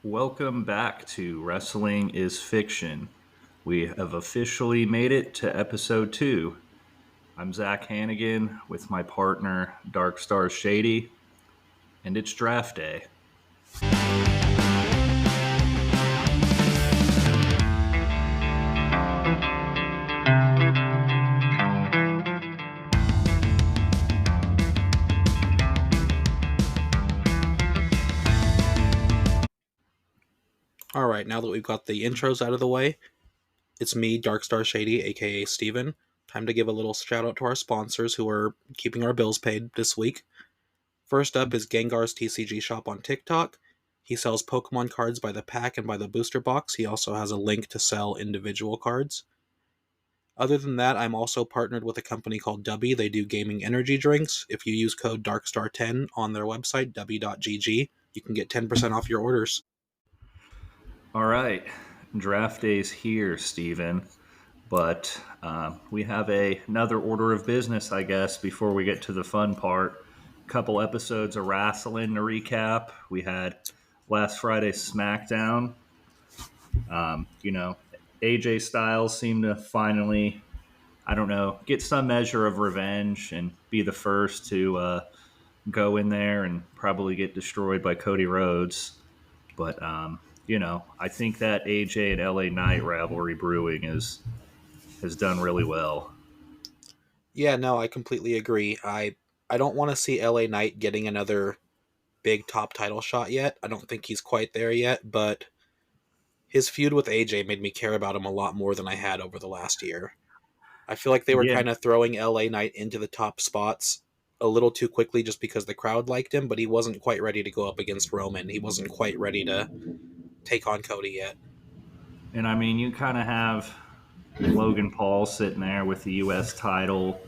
Welcome back to Wrestling is Fiction. We have officially made it to episode 2. I'm Zach Hannigan with my partner, Darkstar Shady, and it's draft day. All right, now that we've got the intros out of the way, it's me, Darkstar Shady, aka Steven. Time to give a little shout out to our sponsors who are keeping our bills paid this week. First up is Gengar's TCG shop on TikTok. He sells Pokemon cards by the pack and by the booster box. He also has a link to sell individual cards. Other than that, I'm also partnered with a company called Dubby. They do gaming energy drinks. If you use code Darkstar10 on their website, dubby.gg, you can get 10% off your orders. All right, draft day's here, Steven. But we have another order of business, I guess, before we get to the fun part. A couple episodes of wrestling to recap. We had last Friday's Smackdown. You know, AJ Styles seemed to finally, I don't know, get some measure of revenge and be the first to go in there and probably get destroyed by Cody Rhodes. But, I think that AJ and LA Knight rivalry brewing has done really well. Yeah, no, I completely agree. I don't want to see LA Knight getting another big top title shot yet. I don't think he's quite there yet, but his feud with AJ made me care about him a lot more than I had over the last year. I feel like they were Yeah, kind of throwing LA Knight into the top spots a little too quickly just because the crowd liked him, but he wasn't quite ready to go up against Roman. He wasn't quite ready to take on Cody yet. and I mean, you kind of have Logan Paul sitting there with the U.S. title.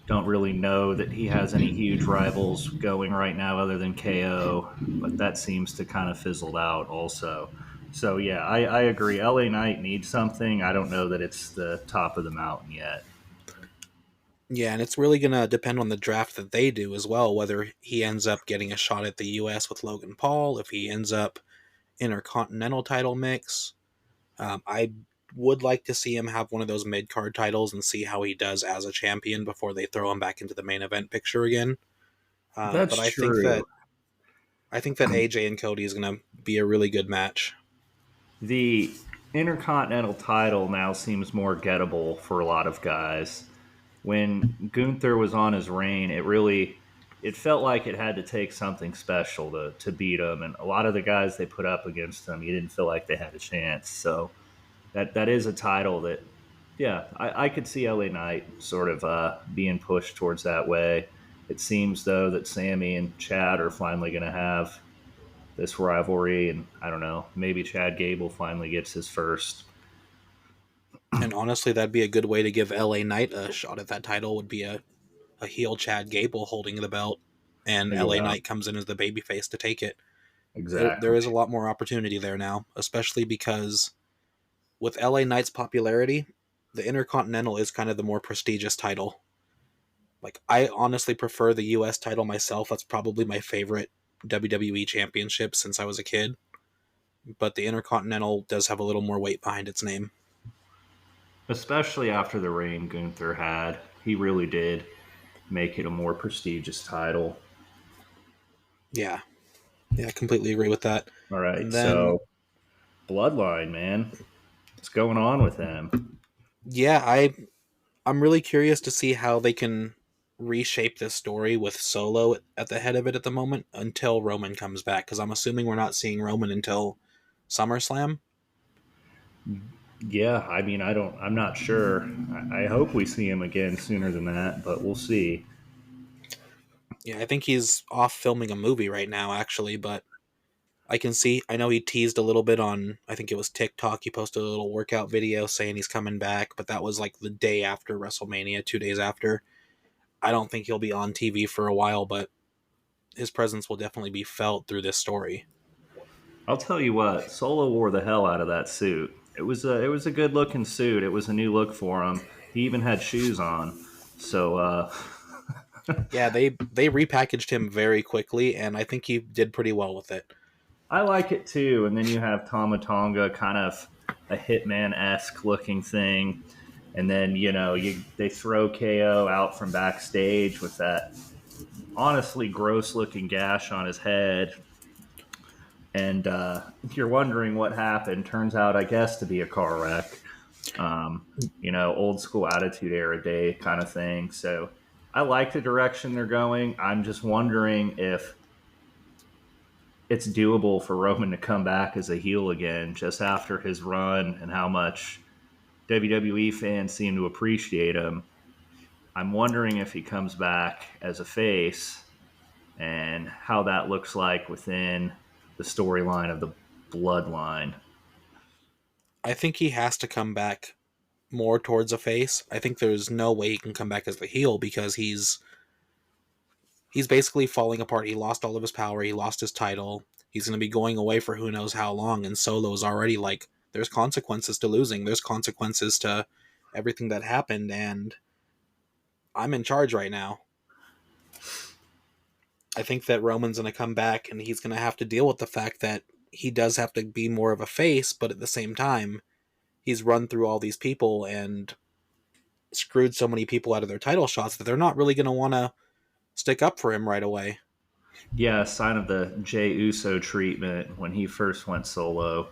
Don't really know that he has any huge rivals going right now other than KO, but that seems to kind of fizzled out also. So, yeah, I agree. LA Knight needs something. I don't know that it's the top of the mountain yet. Yeah, and it's really going to depend on the draft that they do as well, whether he ends up getting a shot at the US with Logan Paul, if he ends up intercontinental title mix. I would like to see him have one of those mid card titles and see how he does as a champion before they throw him back into the main event picture again. But That's I think true. that AJ and Cody is going to be a really good match. The Intercontinental title now seems more gettable for a lot of guys. When Gunther was on his reign, it felt like it had to take something special to beat him, and a lot of the guys they put up against him, you didn't feel like they had a chance. So that is a title that, yeah, I could see LA Knight sort of being pushed towards that way. It seems though that Sammy and Chad are finally going to have this rivalry, and I don't know, maybe Chad Gable finally gets his first. And honestly, that'd be a good way to give LA Knight a shot at that title, would be a heel Chad Gable holding the belt, and LA Yeah, Knight comes in as the babyface to take it. There exactly. is a lot more opportunity there now, especially because with LA Knight's popularity, the Intercontinental is kind of the more prestigious title. Like, I honestly prefer the US title myself. That's probably my favorite WWE championship since I was a kid. But the Intercontinental does have a little more weight behind its name. Especially after the reign Gunther had, he really did make it a more prestigious title. Yeah. Yeah, I completely agree with that. All right, And then, so Bloodline, man, what's going on with him? yeah, I'm really curious to see how they can reshape this story with Solo at the head of it at the moment until Roman comes back, because I'm assuming we're not seeing Roman until SummerSlam. Yeah, I mean, I'm not sure. I hope we see him again sooner than that, but we'll see. Yeah, I think he's off filming a movie right now, actually, but I know he teased a little bit on, I think it was TikTok. He posted a little workout video saying he's coming back, but that was like the day after WrestleMania, 2 days after. I don't think he'll be on TV for a while, but his presence will definitely be felt through this story. I'll tell you what, Solo wore the hell out of that suit. It was a good looking suit. It was a new look for him. He even had shoes on. So Yeah, they repackaged him very quickly, and I think he did pretty well with it. I like it too. And then you have Tama Tonga, kind of a Hitman esque looking thing. And then, they throw KO out from backstage with that honestly gross looking gash on his head. And you're wondering what happened. Turns out, I guess, to be a car wreck. Old school attitude era day kind of thing. So I like the direction they're going. I'm just wondering if it's doable for Roman to come back as a heel again just after his run and how much WWE fans seem to appreciate him. I'm wondering if he comes back as a face and how that looks like within the storyline of the bloodline. I think he has to come back more towards a face. I think there's no way he can come back as the heel because he's basically falling apart. He lost all of his power. He lost his title. He's going to be going away for who knows how long. And Solo's already like, there's consequences to losing. There's consequences to everything that happened. And I'm in charge right now. I think that Roman's going to come back and he's going to have to deal with the fact that he does have to be more of a face, but at the same time, he's run through all these people and screwed so many people out of their title shots that they're not really going to want to stick up for him right away. Yeah, sign of the Jey Uso treatment when he first went solo.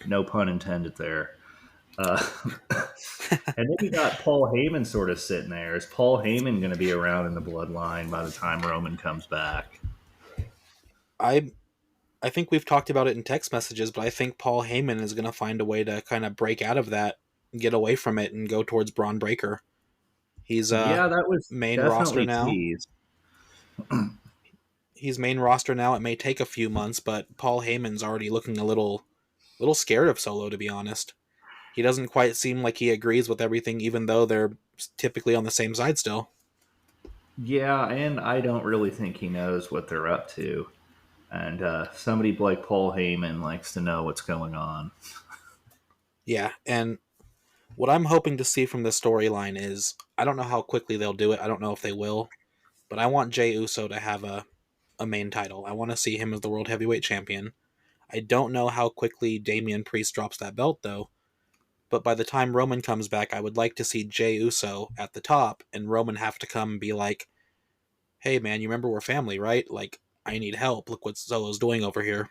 No pun intended there. Uh, and then you got Paul Heyman sort of sitting there. Is Paul Heyman going to be around in the bloodline by the time Roman comes back? I I think we've talked about it in text messages, but I think Paul Heyman is going to find a way to kind of break out of that, get away from it, and go towards Braun Breaker. He's Yeah, that was main roster definitely now. teased. He's main roster now. It may take a few months, but Paul Heyman's already looking a little scared of Solo, to be honest. He doesn't quite seem like he agrees with everything, even though they're typically on the same side still. Yeah, and I don't really think he knows what they're up to. And somebody like Paul Heyman likes to know what's going on. Yeah, and what I'm hoping to see from this storyline is I don't know how quickly they'll do it. I don't know if they will, but I want Jey Uso to have a main title. I want to see him as the World Heavyweight Champion. I don't know how quickly Damian Priest drops that belt, though, but by the time Roman comes back, I would like to see Jey Uso at the top and Roman have to come and be like, hey, man, you remember we're family, right? Like, I need help. Look what Solo's doing over here.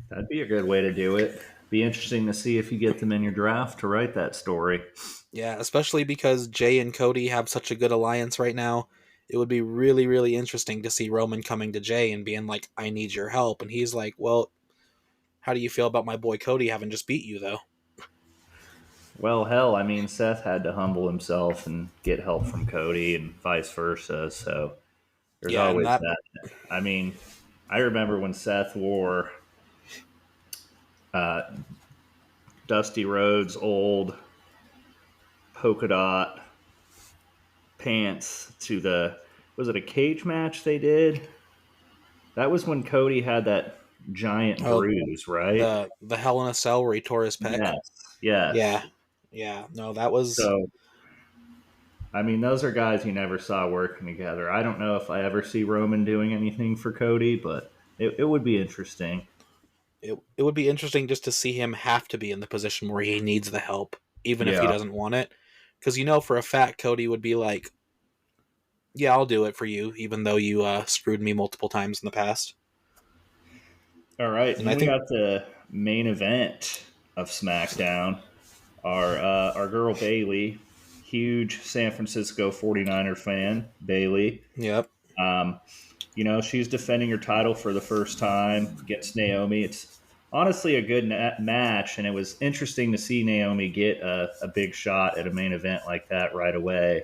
That'd be a good way to do it. Be interesting to see if you get them in your draft to write that story. Yeah, especially because Jay and Cody have such a good alliance right now. It would be really, really interesting to see Roman coming to Jay and being like, I need your help. And he's like, well, how do you feel about my boy Cody having just beat you, though? Well, hell, I mean, Seth had to humble himself and get help from Cody and vice versa. So there's Yeah, and always that, that. I mean, I remember when Seth wore uh, Dusty Rhodes' old polka dot pants to was it a cage match they did? That was when Cody had that giant oh, bruise, right? the Hell in a Cell where he tore his pec. Yes, yes. Yeah, yeah, no, that was, So, I mean, those are guys you never saw working together. I don't know if I ever see Roman doing anything for Cody, but it would be interesting. it would be interesting just to see him have to be in the position where he needs the help, even if he Yeah. doesn't want it. Because you know for a fact Cody would be like, yeah, I'll do it for you, even though you screwed me multiple times in the past. All right. And Then I we think, got the main event of SmackDown. Our girl Bailey, huge San Francisco 49er fan, Bailey. yep, Um, she's defending her title for the first time against Naomi. It's honestly a good match, and it was interesting to see Naomi get a big shot at a main event like that right away.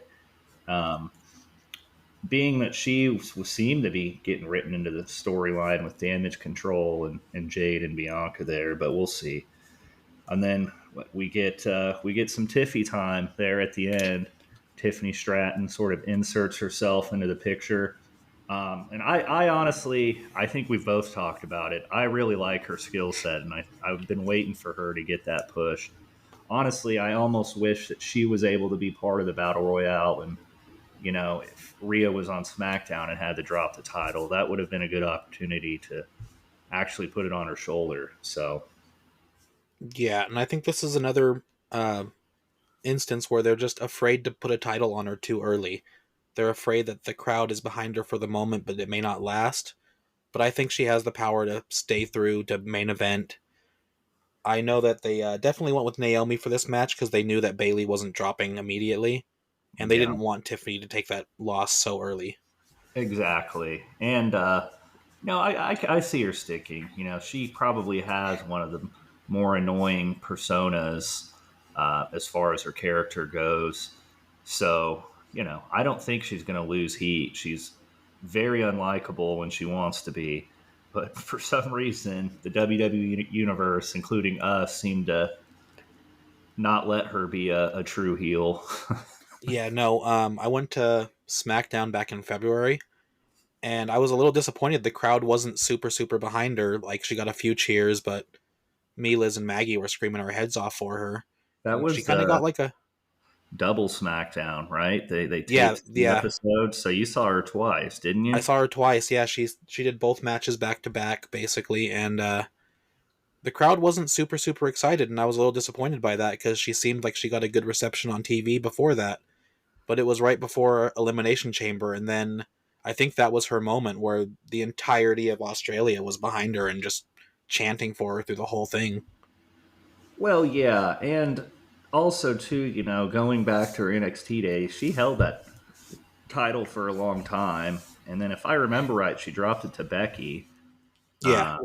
Um, being that she seemed to be getting written into the storyline with Damage Control and Jade and Bianca there, but we'll see. And then we get some Tiffy time there at the end. Tiffany Stratton sort of inserts herself into the picture. And I honestly, I think we've both talked about it. I really like her skill set, and I've been waiting for her to get that push. Honestly, I almost wish that she was able to be part of the Battle Royale. And, if Rhea was on SmackDown and had to drop the title, that would have been a good opportunity to actually put it on her shoulder. So Yeah, and I think this is another instance where they're just afraid to put a title on her too early. They're afraid that the crowd is behind her for the moment, but it may not last. But I think she has the power to stay through to main event. I know that they definitely went with Naomi for this match because they knew that Bayley wasn't dropping immediately, and they yeah, didn't want Tiffany to take that loss so early. exactly. And no, I see her sticking. She probably has one of the more annoying personas as far as her character goes. So I don't think she's going to lose heat. She's very unlikable when she wants to be, but for some reason, the WWE universe, including us, seem to not let her be a true heel. Yeah, no, I went to Smackdown back in February, and I was a little disappointed the crowd wasn't super, super behind her. Like, she got a few cheers, but me, Liz, and Maggie were screaming our heads off for her. That And she was kind of got like a. double Smackdown, right? They Yeah, taped the yeah. episodes, so you saw her twice, didn't I you? saw her twice. Yeah, she did both matches back to back, basically, and the crowd wasn't super, super excited, and I was a little disappointed by that because she seemed like she got a good reception on TV before that. But it was right before Elimination Chamber, and then I think that was her moment where the entirety of Australia was behind her and just chanting for her through the whole thing. Well, yeah, and also too, going back to her NXT days, she held that title for a long time, and then if I remember right, she dropped it to Becky. Yeah. Uh,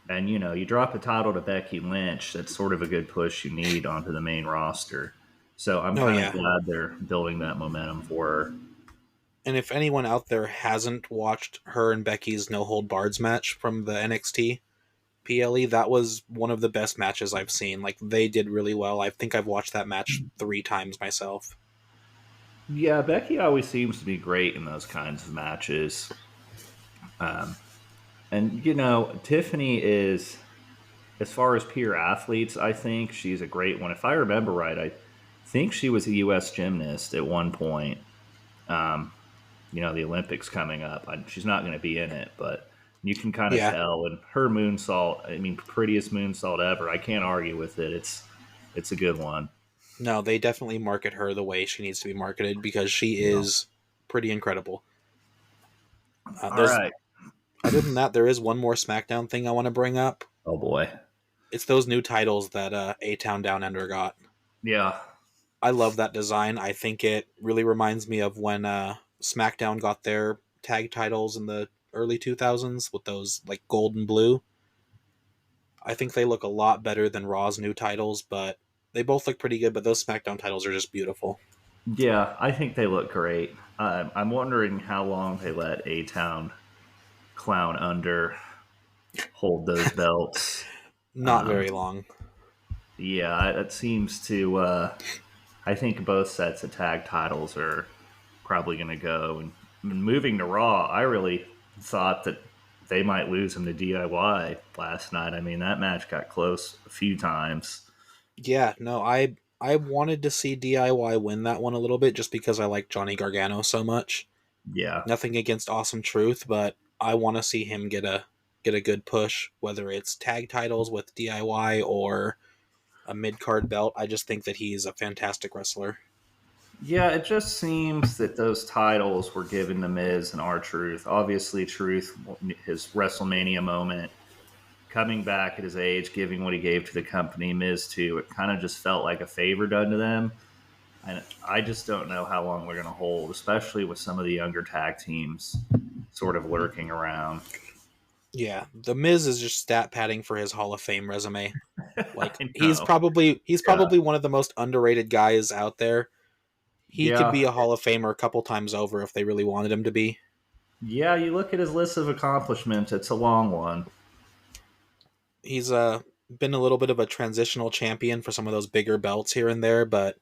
and you drop a title to Becky Lynch, that's sort of a good push you need onto the main roster. So I'm Oh kind of yeah. glad they're building that momentum for her. And if anyone out there hasn't watched her and Becky's No Hold Bards match from the NXT PLE, that was one of the best matches I've seen. Like they did really well. I think I've watched that match 3 times myself. Yeah, Becky always seems to be great in those kinds of matches. Um, and Tiffany is, as far as pure athletes, I think she's a great one. If I remember right, I think she was a U.S. gymnast at one point. Um, the Olympics coming up. She's not going to be in it, but you can kind of Yeah. tell. And her moonsault, I mean, prettiest moonsault ever. I can't argue with it. It's a good one. No, they definitely market her the way she needs to be marketed because she Yeah. is pretty incredible. All There's right. Other than that, there is one more SmackDown thing I want to bring up. Oh boy. It's those new titles that A Town Down Under got. Yeah. I love that design. I think it really reminds me of when SmackDown got their tag titles in the early 2000s with those like gold and blue. I think they look a lot better than Raw's new titles, but they both look pretty good. But those SmackDown titles are just beautiful. Yeah, I think they look great. I'm wondering how long they let A Town Clown Under hold those belts. Not Um, very long. yeah, it seems to. I think both sets of tag titles are probably going to go. And moving to Raw, I really thought that they might lose him to DIY last night. I mean, that match got close a few times. Yeah, no, I wanted to see DIY win that one a little bit just because I like Johnny Gargano so much. Yeah. Nothing against Awesome Truth, but I want to see him get a good push, whether it's tag titles with DIY or a mid card belt. I just think that he's a fantastic wrestler. Yeah, it just seems that those titles were given to Miz and R-Truth. Obviously, Truth, his WrestleMania moment, coming back at his age, giving what he gave to the company, Miz too. It kind of just felt like a favor done to them. And I just don't know how long we're going to hold, especially with some of the younger tag teams sort of lurking around. Yeah, the Miz is just stat padding for his Hall of Fame resume. Like I know. he's Yeah. probably one of the most underrated guys out there. He could be Yeah. a Hall of Famer a couple times over if they really wanted him to be. Yeah. You look at his list of accomplishments, it's a long one. He's been a little bit of a transitional champion for some of those bigger belts here and there, but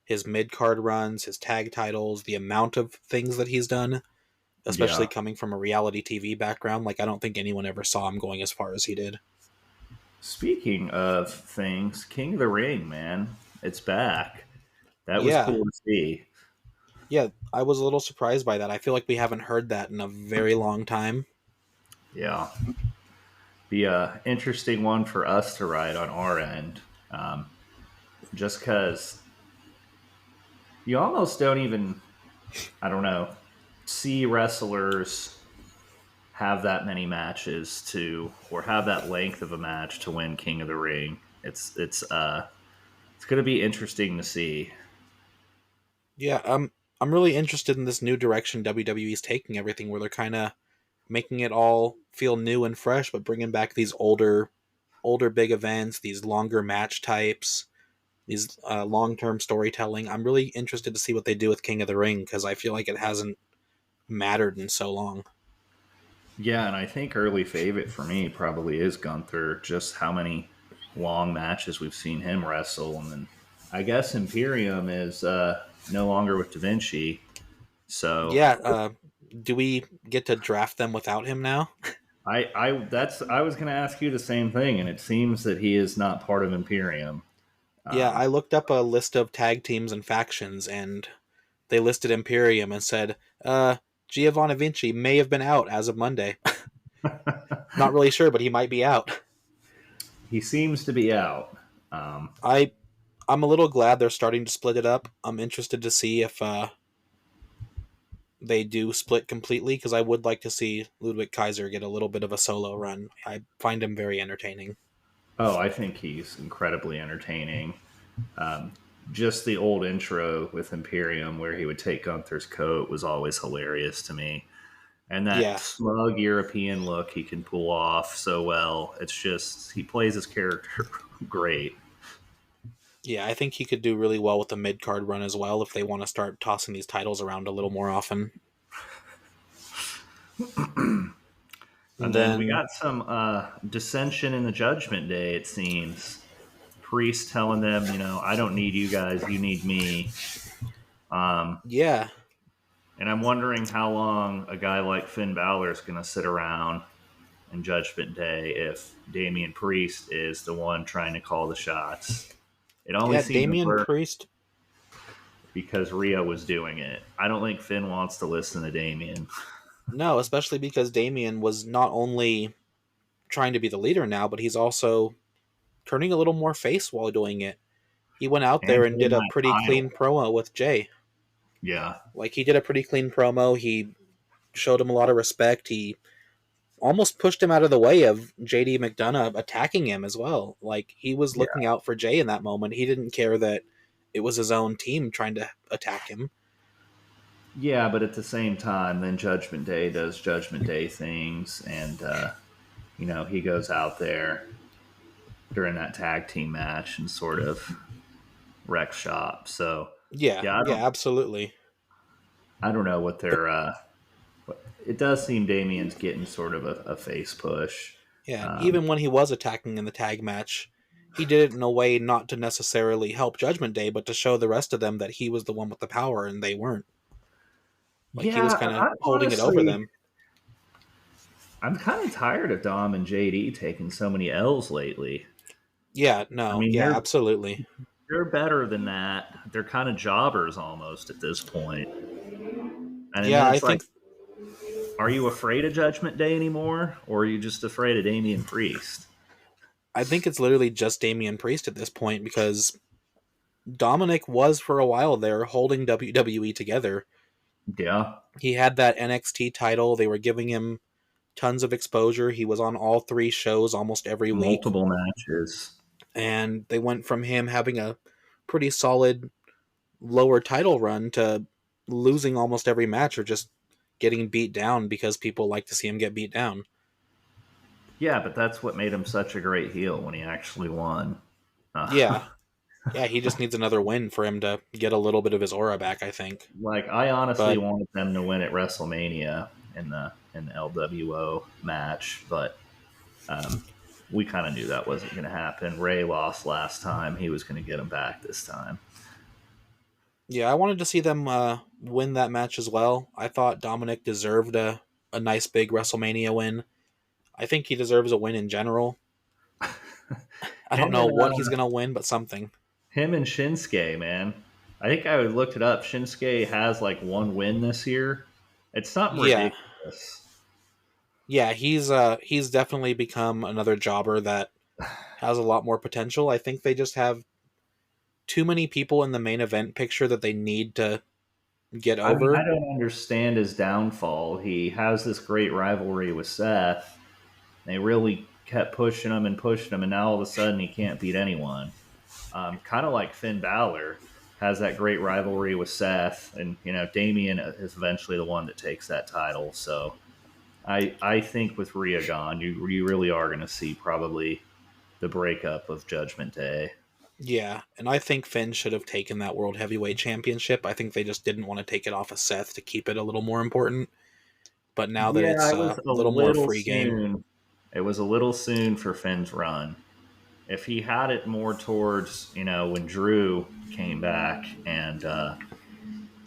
his mid card runs, his tag titles, the amount of things that he's done, especially Yeah. coming from a reality TV background, like I don't think anyone ever saw him going as far as he did. Speaking of things, King of the Ring, man, it's back. That was Yeah, cool to see. yeah, I was a little surprised by that. I feel like we haven't heard that in a very long time. Yeah. Be a interesting one for us to ride on our end, just because you almost don't even, I don't know, see wrestlers have that many matches to, or have that length of a match to win King of the Ring. It's going to be interesting to see. Yeah, I'm really interested in this new direction WWE's taking everything, where they're kind of making it all feel new and fresh, but bringing back these older big events, these longer match types, these long term storytelling. I'm really interested to see what they do with King of the Ring because I feel like it hasn't mattered in so long. Yeah, and I think early favorite for me probably is Gunther. Just how many long matches we've seen him wrestle, and then I guess Imperium is no longer with Da Vinci. So Yeah, do we get to draft them without him now? I was going to ask you the same thing, and it seems that he is not part of Imperium. Yeah, Um, I looked up a list of tag teams and factions, and they listed Imperium and said, Giovanni Vinci may have been out as of Monday. Not really sure, but he might be out. he seems to be out. Um, I I'm a little glad they're starting to split it up. I'm interested to see if they do split completely because I would like to see Ludwig Kaiser get a little bit of a solo run. I find him very entertaining. oh, I think he's incredibly entertaining. Um, just the old intro with Imperium where he would take Gunther's coat was always hilarious to me. And that Yeah, smug European look he can pull off so well. It's just, he plays his character great. yeah, I think he could do really well with the mid card run as well if they want to start tossing these titles around a little more often. And And then we then, got some dissension in the Judgment Day, it seems. Priest telling them, I don't need you guys, you need me. Um, yeah, and I'm wondering how long a guy like Finn Balor is going to sit around in Judgment Day if Damian Priest is the one trying to call the shots. It only yeah, seemed to Damian work Priest. because Rhea was doing it. I don't think Finn wants to listen to Damian. No, especially because Damian was not only trying to be the leader now, but he's also turning a little more face while doing it. He went out And there and holding did a that pretty title. clean promo with Jay. Yeah. Like he did a pretty clean promo. He showed him a lot of respect. He almost pushed him out of the way of JD McDonough attacking him as well. Like he was Yeah. looking out for Jay in that moment. He didn't care that it was his own team trying to attack him. Yeah, but at the same time, then Judgment Day does Judgment Day things, and he goes out there during that tag team match and sort of wreck shop. So Yeah, yeah, yeah, absolutely. I don't know what But they're. It does seem Damien's getting sort of a face push. yeah, Um, even when he was attacking in the tag match, he did it in a way not to necessarily help Judgment Day, but to show the rest of them that he was the one with the power and they weren't. Like he was yeah, kind of holding it over them. I'm kind of tired of Dom and JD taking so many L's lately. Yeah, I no, mean, yeah, they're absolutely. they're better than that. They're kind of jobbers almost at this point. And then Yeah, I it's like, think are you afraid of Judgment Day anymore, or are you just afraid of Damian Priest? it's literally just Damian Priest at this point because Dominic was for a while there holding WWE together. Yeah, He had that NXT title. They were giving him tons of exposure. He was on all three shows almost every week. multiple matches. And they went from him having a pretty solid lower title run to losing almost every match or just getting beat down because people like to see him get beat down. Yeah, but that's what made him such a great heel when he actually won. Yeah. Yeah, he just needs another win for him to get a little bit of his aura back, I think. Like I honestly But wanted them to win at WrestleMania in the LWO match, but um, we kind of knew that wasn't going to happen. Ray lost last time; he was going to get him back this time. yeah, I wanted to see them win that match as well. I thought Dominic deserved a nice big WrestleMania win. I think he deserves a win in general. I don't Him know and what he's going to win, but something. him and Shinsuke, man. I think I looked it up. Shinsuke has like one win this year. It's something Yeah. ridiculous. Yeah, he's definitely become another jobber that has a lot more potential. I think they just have too many people in the main event picture that they need to get I mean, I over. don't understand his downfall. He has this great rivalry with Seth. They really kept pushing him and pushing him, and now all of a sudden he can't beat anyone. Kind of like Finn Balor has that great rivalry with Seth, and Damien is eventually the one that takes that title. So I think with Rhea gone, you really are going to see probably the breakup of Judgment Day. Yeah, and I think Finn should have taken that World Heavyweight Championship. I think they just didn't want to take it off of Seth to keep it a little more important. But now that Yeah, it's it was a a little more little free game, soon. It was a little soon for Finn's run. If he had it more towards when Drew came back and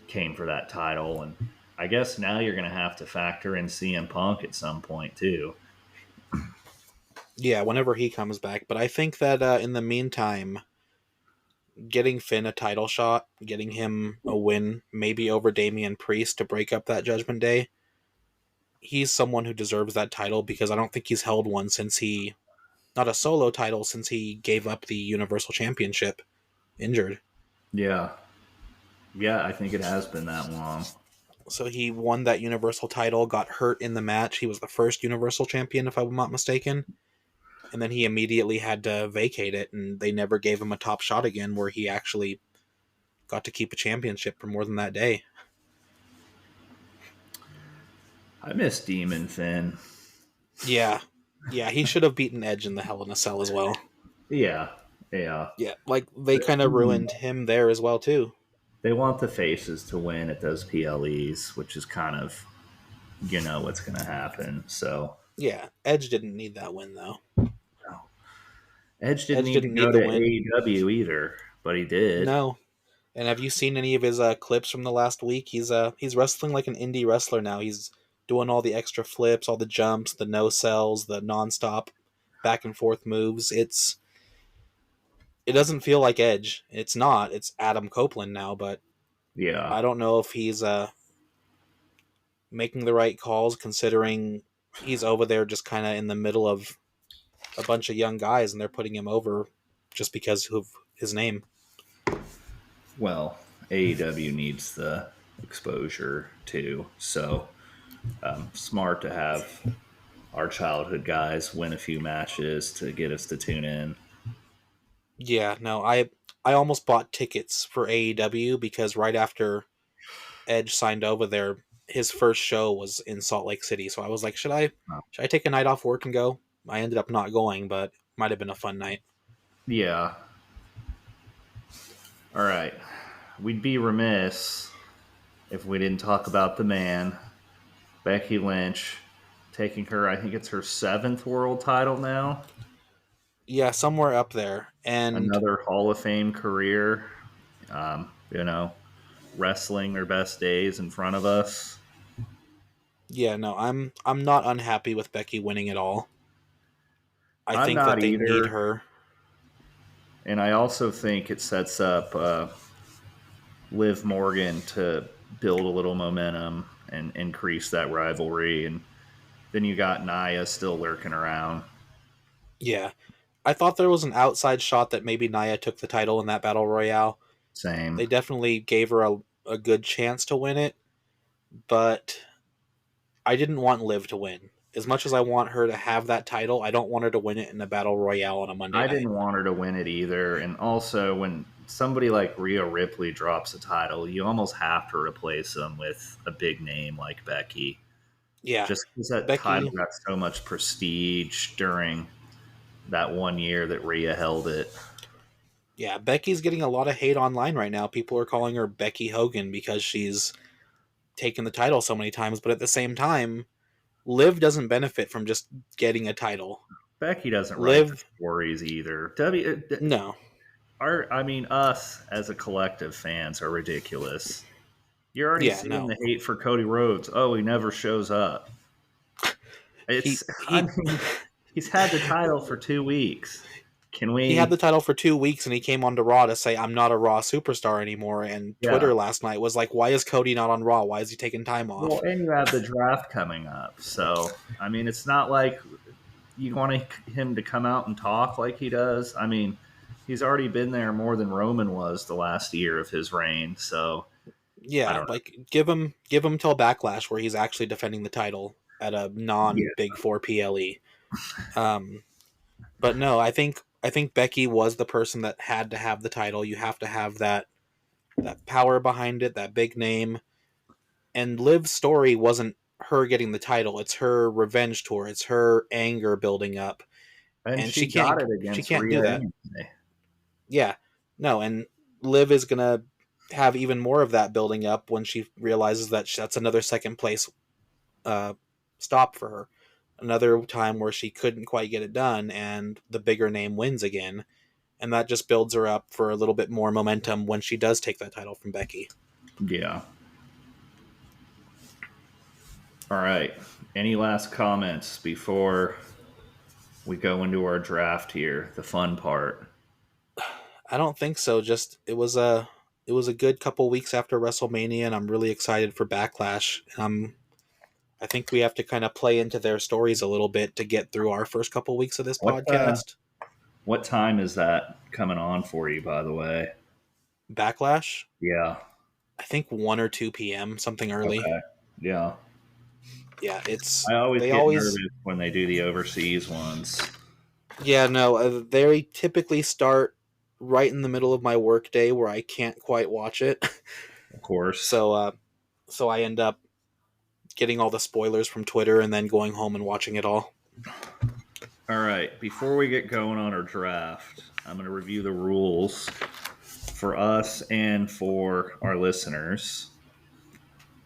came for that title, and I guess now you're going to have to factor in CM Punk at some point too. yeah, whenever he comes back. But I think that in the meantime, getting Finn a title shot, getting him a win, maybe over Damian Priest to break up that Judgment Day, he's someone who deserves that title because I don't think he's held one since he, not a solo title, since he gave up the Universal Championship injured. Yeah, yeah, I think it has been that long. So he won that Universal title, got hurt in the match. He was the first Universal Champion, if I'm not mistaken. And then he immediately had to vacate it, and they never gave him a top shot again where he actually got to keep a championship for more than that day. I miss Demon Finn. Yeah. Yeah, he should have beaten Edge in the Hell in a Cell as well. Yeah, yeah. Yeah, like they kind of ruined him there as well too. They want the faces to win at those PLEs, which is kind of what's going to happen. So Yeah, Edge didn't need that win though. no. Edge didn't Edge need to didn't go need to the win. AEW either, but he did. No. And have you seen any of his clips from the last week? He's wrestling like an indie wrestler now. He's doing all the extra flips, all the jumps, the no cells, the nonstop back and forth moves. It doesn't feel like Edge. It's not. It's Adam Copeland now, but Yeah. I don't know if he's making the right calls considering he's over there just kind of in the middle of a bunch of young guys and they're putting him over just because of his name. Well, AEW needs the exposure too. So smart to have our childhood guys win a few matches to get us to tune in. Yeah, no, I almost bought tickets for AEW because right after Edge signed over there, his first show was in Salt Lake City. So I was like, should I take a night off work and go? I ended up not going, but might have been a fun night. Yeah. All right. We'd be remiss if we didn't talk about the man, Becky Lynch, taking her, I think it's her seventh world title now. Yeah, somewhere up there. And Another Hall of Fame career. Wrestling their best days in front of us. yeah, no, I'm not unhappy with Becky winning it all. I I'm think that not they need either. her. And I also think it sets up Liv Morgan to build a little momentum and increase that rivalry. And then you got Nia still lurking around. Yeah. I thought there was an outside shot that maybe Nia took the title in that battle royale. Same. They definitely gave her a good chance to win it, but I didn't want Liv to win. As much as I want her to have that title, I don't want her to win it in a battle royale on a Monday I night. didn't want her to win it either. And also, when somebody like Rhea Ripley drops a title, you almost have to replace them with a big name like Becky. Yeah. Just because that title Becky, got so much prestige during that 1 year that Rhea held it. yeah, Becky's getting a lot of hate online right now. People are calling her Becky Hogan because she's taken the title so many times, but at the same time, Liv doesn't benefit from just getting a title. Becky doesn't write the Liv, stories either. no. Us as a collective fans are ridiculous. You're already Yeah, seeing no. the hate for Cody Rhodes. Oh, he never shows up. He It's, I he mean, he's had the title for 2 weeks. Can He had the we? title for 2 weeks, and he came on to Raw to say, "I'm not a Raw superstar anymore." And Yeah. Twitter last night was like, "Why is Cody not on Raw? Why is he taking time Well, off?" and you have the draft coming up, so I mean, it's not like you want him to come out and talk like he does. I mean, he's already been there more than Roman was the last year of his reign, so I Yeah, don't know. like give him till Backlash where he's actually defending the title at a non Yeah, Big Four PLE. Um, but no, I think Becky was the person that had to have the title. You have to have that power behind it, that big name. And Liv's story wasn't her getting the title; it's her revenge tour. It's her anger building up, and and she she got can't it she against can't Rhea do that. anyway. Yeah, no, and Liv is gonna have even more of that building up when she realizes that that's another second place uh, stop for her. Another time where she couldn't quite get it done, and the bigger name wins again, and that just builds her up for a little bit more momentum when she does take that title from Becky. Yeah. All right. Any last comments before we go into our draft here, the fun part? I don't think so. Just it was a good couple weeks after WrestleMania, and I'm really excited for Backlash. I think we have to kind of play into their stories a little bit to get through our first couple weeks of this What podcast. what time is that coming on for you, by the way? Backlash, Yeah. I think 1 or 2 p.m. something early. Okay. Yeah. Yeah, it's I always they get always nervous when they do the overseas ones. yeah no they typically start right in the middle of my workday where I can't quite watch it. Of course. So I end up getting all the spoilers from Twitter and then going home and watching it all. All right. Before we get going on our draft, I'm going to review the rules for us and for our listeners.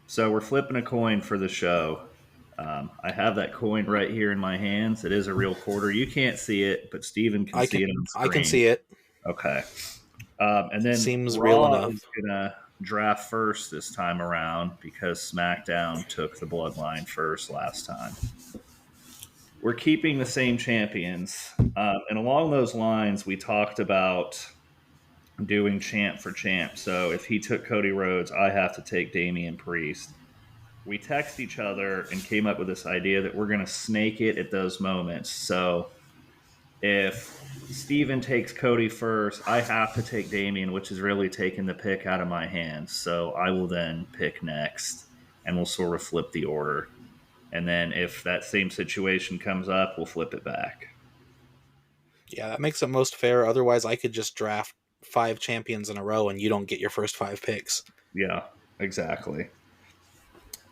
So we're flipping a coin for the show. I have that coin right here in my hands. It is a real quarter. You can't see it, but Steven can I see can it on I can screen. see it. Okay. And then Seems real Raw is enough. going to draft first this time around because SmackDown took the bloodline first last time. We're keeping the same champions. And along those lines, we talked about doing champ for champ. So if he took Cody Rhodes, I have to take Damian Priest. We text each other and came up with this idea that we're going to snake it at those moments. So if Steven takes Cody first, I have to take Damian, which is really taking the pick out of my hands. So I will then pick next and we'll sort of flip the order. And then if that same situation comes up, we'll flip it back. Yeah, that makes it most fair. Otherwise, I could just draft 5 champions in a row and you don't get your first 5 picks. Yeah, exactly.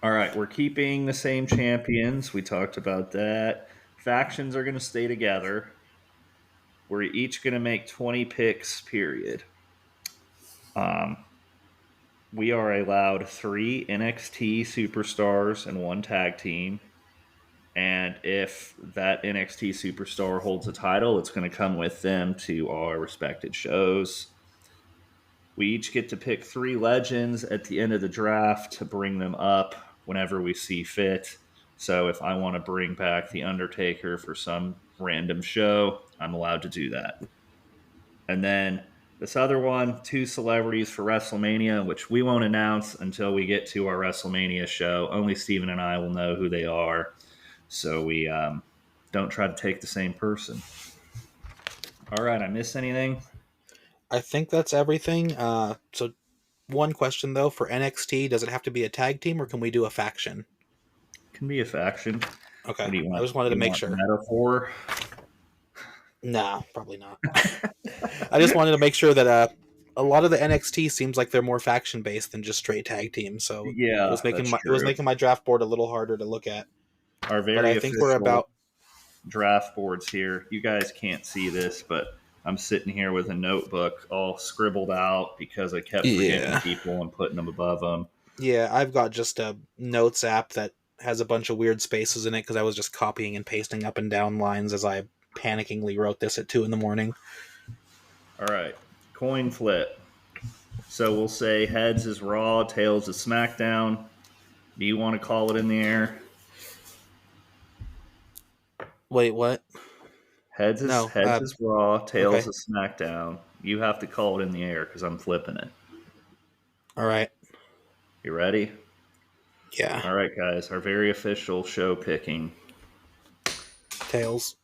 All right, we're keeping the same champions. We talked about that. Factions are going to stay together. We're each going to make 20 picks, period. Um, we are allowed 3 NXT superstars and 1 tag team. And if that NXT superstar holds a title, it's going to come with them to our respected shows. We each get to pick 3 legends at the end of the draft to bring them up whenever we see fit. So if I want to bring back The Undertaker for some random show, I'm allowed to do that. And then this other one, 2 celebrities for WrestleMania, which we won't announce until we get to our WrestleMania show. Only Steven and I will know who they are. So we don't try to take the same person. All right, I miss anything? I think that's everything. So one question though for NXT, does it have to be a tag team or can we do a faction? Can be a faction. Okay, What do you I want? just wanted to You make want sure. metaphor? No, probably not. I just wanted to make sure that a lot of the NXT seems like they're more faction based than just straight tag teams. So it Yeah, was making that's my true. draft board a little harder to look at. Our But I very think we're official about draft boards here. You guys can't see this, but I'm sitting here with a notebook all scribbled out because I kept forgetting yeah. people and putting them above them. Yeah, I've got just a notes app that has a bunch of weird spaces in it because I was just copying and pasting up and down lines as I panickingly wrote this at 2 in the morning. All right, coin flip. So we'll say heads is Raw, tails is SmackDown. Do you want to call it in the air? Wait, what? No. Heads is Raw, tails Okay. is SmackDown. You have to call it in the air because I'm flipping it. All right. You ready? Yeah. All right, guys. Our very official show picking. Tails.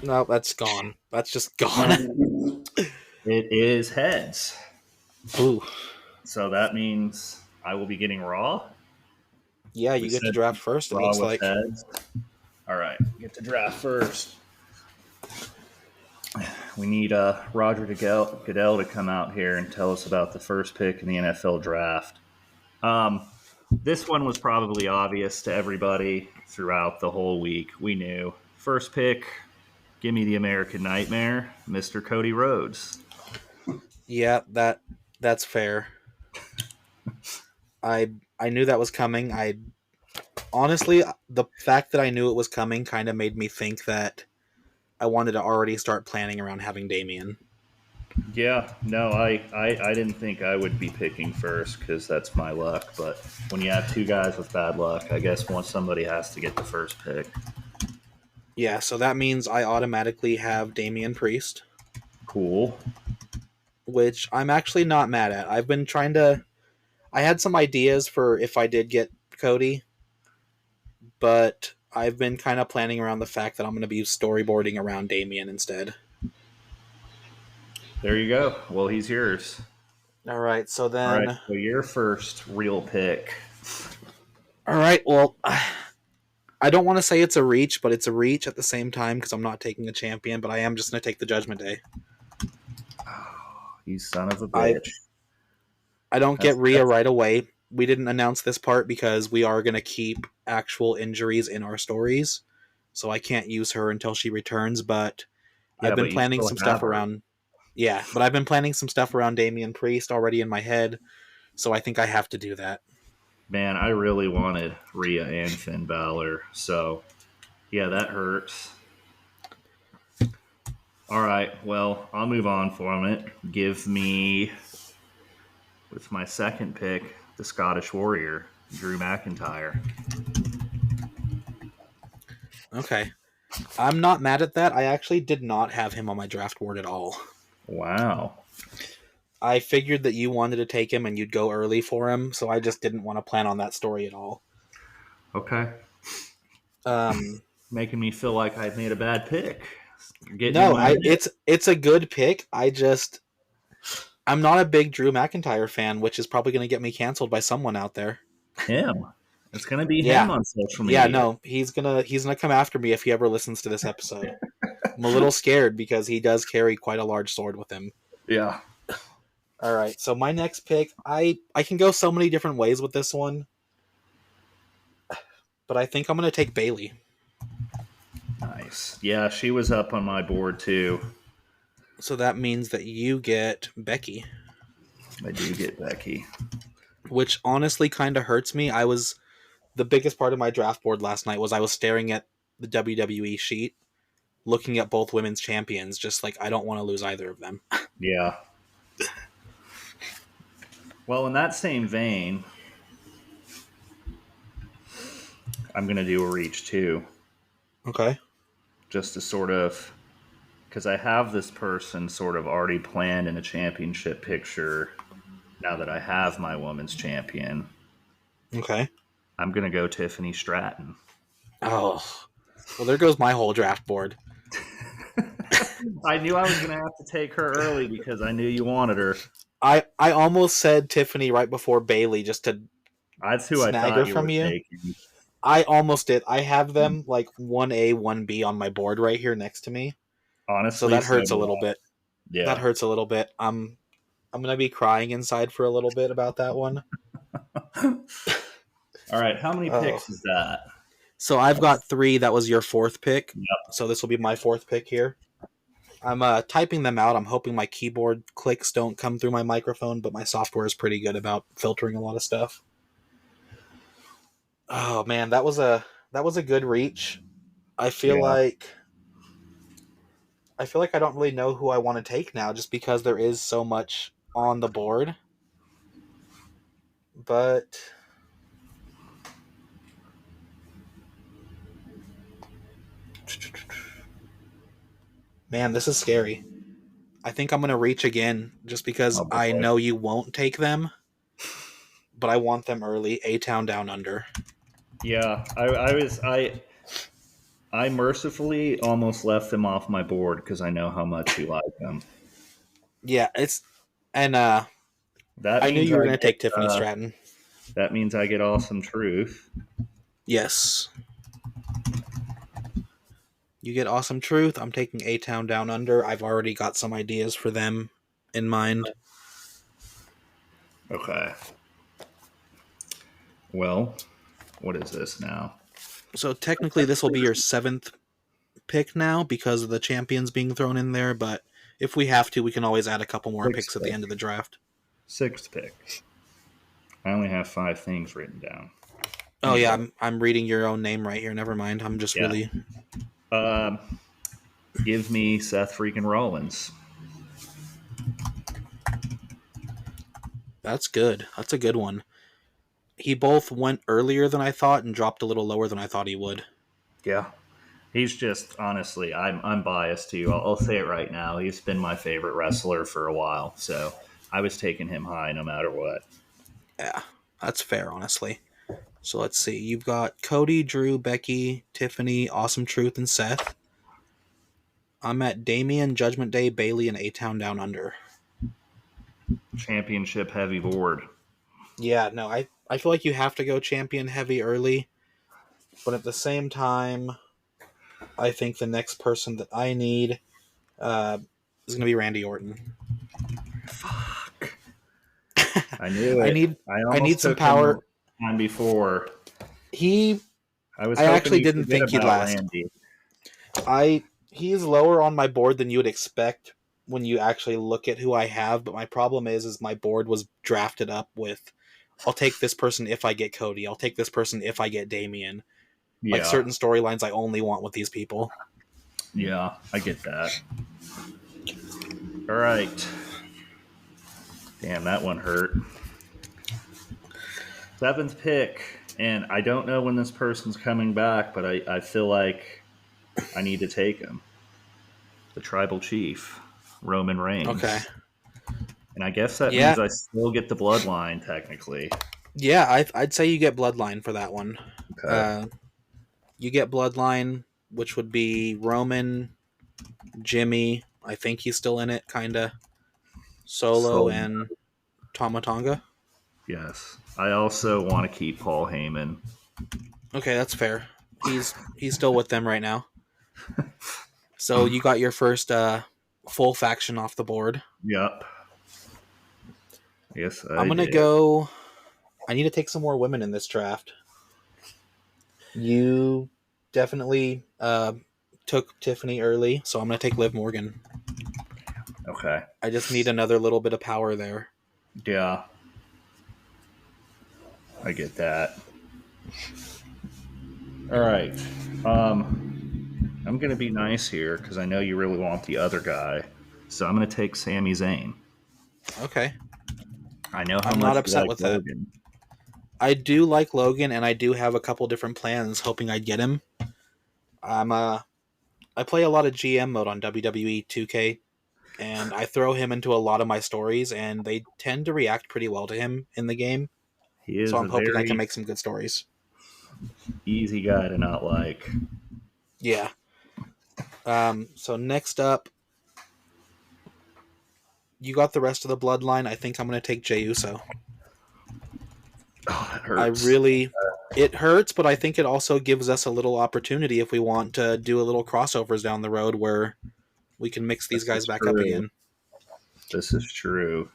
No, that's gone. That's just gone. And it is heads. Ooh. So that means I will be getting Raw. Yeah, We you get to said draft first, it Raw looks with like. heads. All right, get to draft first. We need Roger Goodell to come out here and tell us about the first pick in the NFL draft. This one was probably obvious to everybody throughout the whole week. We knew. First pick, give me the American Nightmare, Mr. Cody Rhodes. Yeah, that's fair. I knew that was coming. I honestly, the fact that I knew it was coming kind of made me think that I wanted to already start planning around having Damien. Yeah, no, I didn't think I would be picking first because that's my luck. But when you have two guys with bad luck, I guess once somebody has to get the first pick. Yeah, so that means I automatically have Damian Priest, Cool. which I'm actually not mad at. I've been trying to. I had some ideas for if I did get Cody, but I've been kind of planning around the fact that I'm going to be storyboarding around Damien instead. There you go. Well, he's yours. All right, so All right. then. So your first real pick. All right, well, I don't want to say it's a reach, but it's a reach at the same time because I'm not taking a champion, but I am just going to take the Judgment Day. Oh, you son of a I bitch. I don't get Rhea That's right away. We didn't announce this part because we are going to keep actual injuries in our stories, so I can't use her until she returns. But I've yeah, been but you planning still some have stuff her. around. Yeah, but I've been planning some stuff around Damian Priest already in my head, so I think I have to do that. Man, I really wanted Rhea and Finn Balor. So yeah, that hurts. All right. Well, I'll move on from it. Give me with my second pick, the Scottish Warrior, Drew McIntyre. Okay, I'm not mad at that. I actually did not have him on my draft board at all. Wow. I figured that you wanted to take him and you'd go early for him, so I just didn't want to plan on that story at all. Okay. Um, Making me feel like I made a bad pick. You're getting in no, my head. it's a good pick. I'm not a big Drew McIntyre fan, which is probably going to get me canceled by someone out there. Him. It's going to be him Yeah, on social yeah, media. no, he's gonna come after me if he ever listens to this episode. I'm a little scared because he does carry quite a large sword with him. Yeah. All right, so my next pick, I can go so many different ways with this one, but I think I'm going to take Bailey. Nice. Yeah, she was up on my board too. So that means that you get Becky, I do get Becky. which honestly kind of hurts me. The biggest part of my draft board last night was I was staring at the WWE sheet, looking at both women's champions, just like I don't want to lose either of them. Yeah. Well, in that same vein, I'm going to do a reach too, Okay. just to sort of, because I have this person sort of already planned in a championship picture now that I have my women's champion. Okay. I'm going to go Tiffany Stratton. Oh, well, there goes my whole draft board. I knew I was going to have to take her early because I knew you wanted her. I almost said Tiffany right before Bailey just to That's who I snag her thought you from were you. taking. I almost did. I have them like 1A, 1B on my board right here next to me. So Honestly, that so hurts a do little I. bit. That Yeah. hurts a little bit. I'm going to be crying inside for a little bit about that one. All right. How many Oh. picks is that? So I've got 3. That was your 4th pick. Yep. So this will be my 4th pick here. I'm typing them out. I'm hoping my keyboard clicks don't come through my microphone, but my software is pretty good about filtering a lot of stuff. Oh man, that was a good reach. I feel Yeah. like I don't really know who I want to take now just because there is so much on the board. But Man, this is scary. I think I'm going to reach again just because Oh I boy. know you won't take them, but I want them early. A-Town Down Under. Yeah, I mercifully almost left them off my board because I know how much you like them. Yeah, and That I knew means you were I going to get take Tiffany Stratton. that means I get Awesome Truth. Yes. You get Awesome Truth. I'm taking A-Town Down Under. I've already got some ideas for them in mind. Okay. Well, what is this now? So technically this will be your 7th pick now because of the champions being thrown in there, but if we have to, we can always add a couple more Sixth picks at the end of pick. the draft. Sixth pick. I only have 5 things written down. Oh yeah, Anyway, I'm reading your own name right here. Never mind. I'm just yeah. really Um, give me Seth freaking Rollins. That's good. That's a good one. He both went earlier than I thought and dropped a little lower than I thought he would. Yeah. He's just honestly, I'm biased to you. I'll say it right now. He's been my favorite wrestler for a while, so I was taking him high no matter what. Yeah, that's fair, honestly. So let's see. You've got Cody, Drew, Becky, Tiffany, Awesome Truth, and Seth. I'm at Damien, Judgment Day, Bailey, and A-Town Down Under. Championship heavy board. Yeah, no, I feel like you have to go champion heavy early, but at the same time, I think the next person that I need is going to be Randy Orton. Fuck. I knew I it. need I I need almost some took him power. the time before. He I was I hoping actually you'd didn't forget think he'd about last. Randy. He's lower on my board than you would expect when you actually look at who I have, but my problem is my board was drafted up with I'll take this person if I get Cody. I'll take this person if I get Damien. Like Yeah, certain storylines I only want with these people. yeah, I get that. All right. Damn, that one hurt. Seventh pick, and I don't know when this person's coming back, but I feel like I need to take him. The tribal chief, Roman Okay. Reigns. And I guess that Yeah. means I still get the bloodline, technically. Yeah, I'd say you get Bloodline for that one. Okay. Uh, you get Bloodline, which would be Roman, Jimmy. I think he's still in it, kinda. Solo So, and Tomatonga. yes. I also want to keep Paul Heyman. Okay, that's fair. He's still with them right now. So you got your first full faction off the board. Yep. Yes, I'm I gonna did. go. I need to take some more women in this draft. You definitely took Tiffany early, so I'm gonna take Liv Morgan. Okay. I just need another little bit of power there. Yeah, I get that. All right. I'm going to be nice here because I know you really want the other guy. So I'm going to take Sami Zayn. Okay, I know how I'm not much you upset like with that. Logan. I do like Logan, and I do have a couple different plans, hoping I'd get him. I'm I play a lot of GM mode on WWE 2K, and I throw him into a lot of my stories, and they tend to react pretty well to him in the game. He So is a I'm hoping I can very make some good stories. easy guy to not like. Yeah. So next up, you got the rest of the bloodline. I think I'm going to take Jey Uso. Oh, that I hurts. really, it hurts, but I think it also gives us a little opportunity if we want to do a little crossovers down the road where we can mix these This guys is back up true. again. This is true.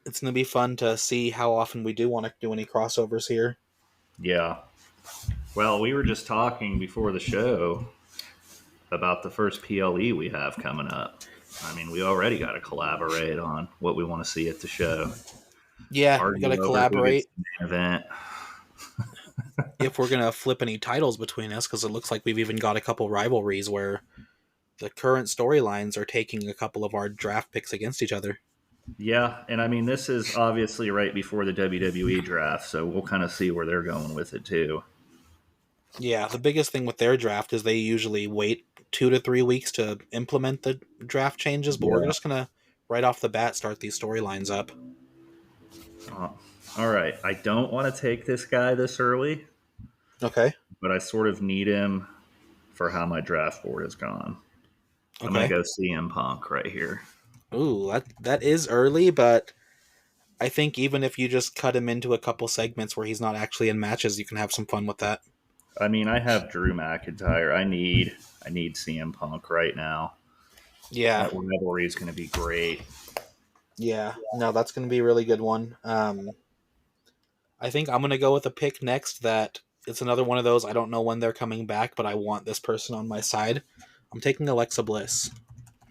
It's going to be fun to see how often we do want to do any crossovers here. Yeah. Well, we were just talking before the show about the first PLE we have coming up. I mean, we already got to collaborate on what we want to see at the show. Yeah, we got to Argue over who gets collaborate the main event. if we're going to flip any titles between us, because it looks like we've even got a couple rivalries where the current storylines are taking a couple of our draft picks against each other. Yeah, and I mean, this is obviously right before the WWE draft, so we'll kind of see where they're going with it too. Yeah, the biggest thing with their draft is they usually wait 2 to 3 weeks to implement the draft changes, but we're Yeah. just gonna right off the bat start these storylines up. Uh, all right. I don't want to take this guy this early, Okay. but I sort of need him for how my draft board has gone. I'm going to Okay. go CM Punk right here. Ooh, that is early, but I think even if you just cut him into a couple segments where he's not actually in matches, you can have some fun with that. I mean, I have Drew McIntyre. I need CM Punk right now. Yeah. That rivalry is going to be great. Yeah. No, that's going to be a really good one. I think I'm going to go with a pick next that it's another one of those. I don't know when they're coming back, but I want this person on my side. I'm taking Alexa Bliss.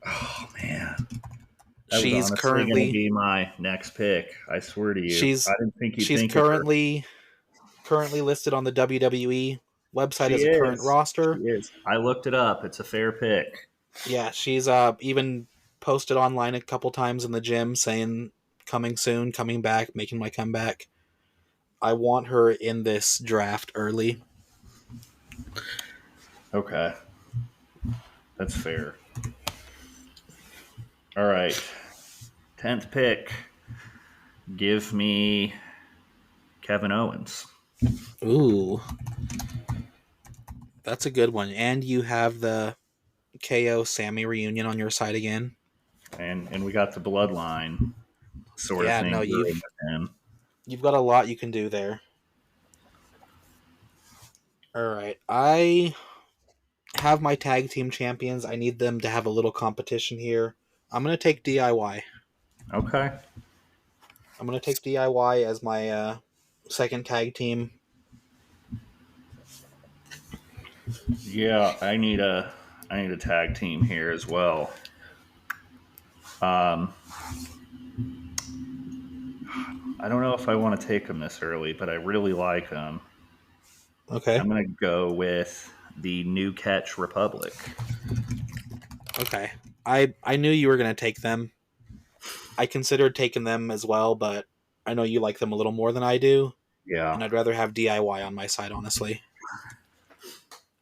Oh man, that was She's honestly going to currently be my next pick. I swear to you, I she's didn't think you'd she's think of her. currently listed on the WWE website She as a current is. She roster. is. I looked it up. It's a fair pick. Yeah, she's even posted online a couple times in the gym saying coming soon, coming back, making my comeback. I want her in this draft early. Okay, that's fair. All right, 10th pick. Give me Kevin Owens, Ooh, that's a good one. And you have the KO Sammy reunion on your side again. and we got the bloodline sort of Yeah, no, thing brewing you've with him. you've got a lot you can do there. All right, I have my tag team champions. I need them to have a little competition here. I'm gonna take DIY. Okay. I'm gonna take DIY as my second tag team. Yeah, I need a tag team here as well. Um, I don't know if I want to take him this early, but I really like him. Okay. I'm gonna go with the New Catch Republic. Okay. I knew you were gonna take them. I considered taking them as well, but I know you like them a little more than I do, Yeah, and I'd rather have DIY on my side, honestly.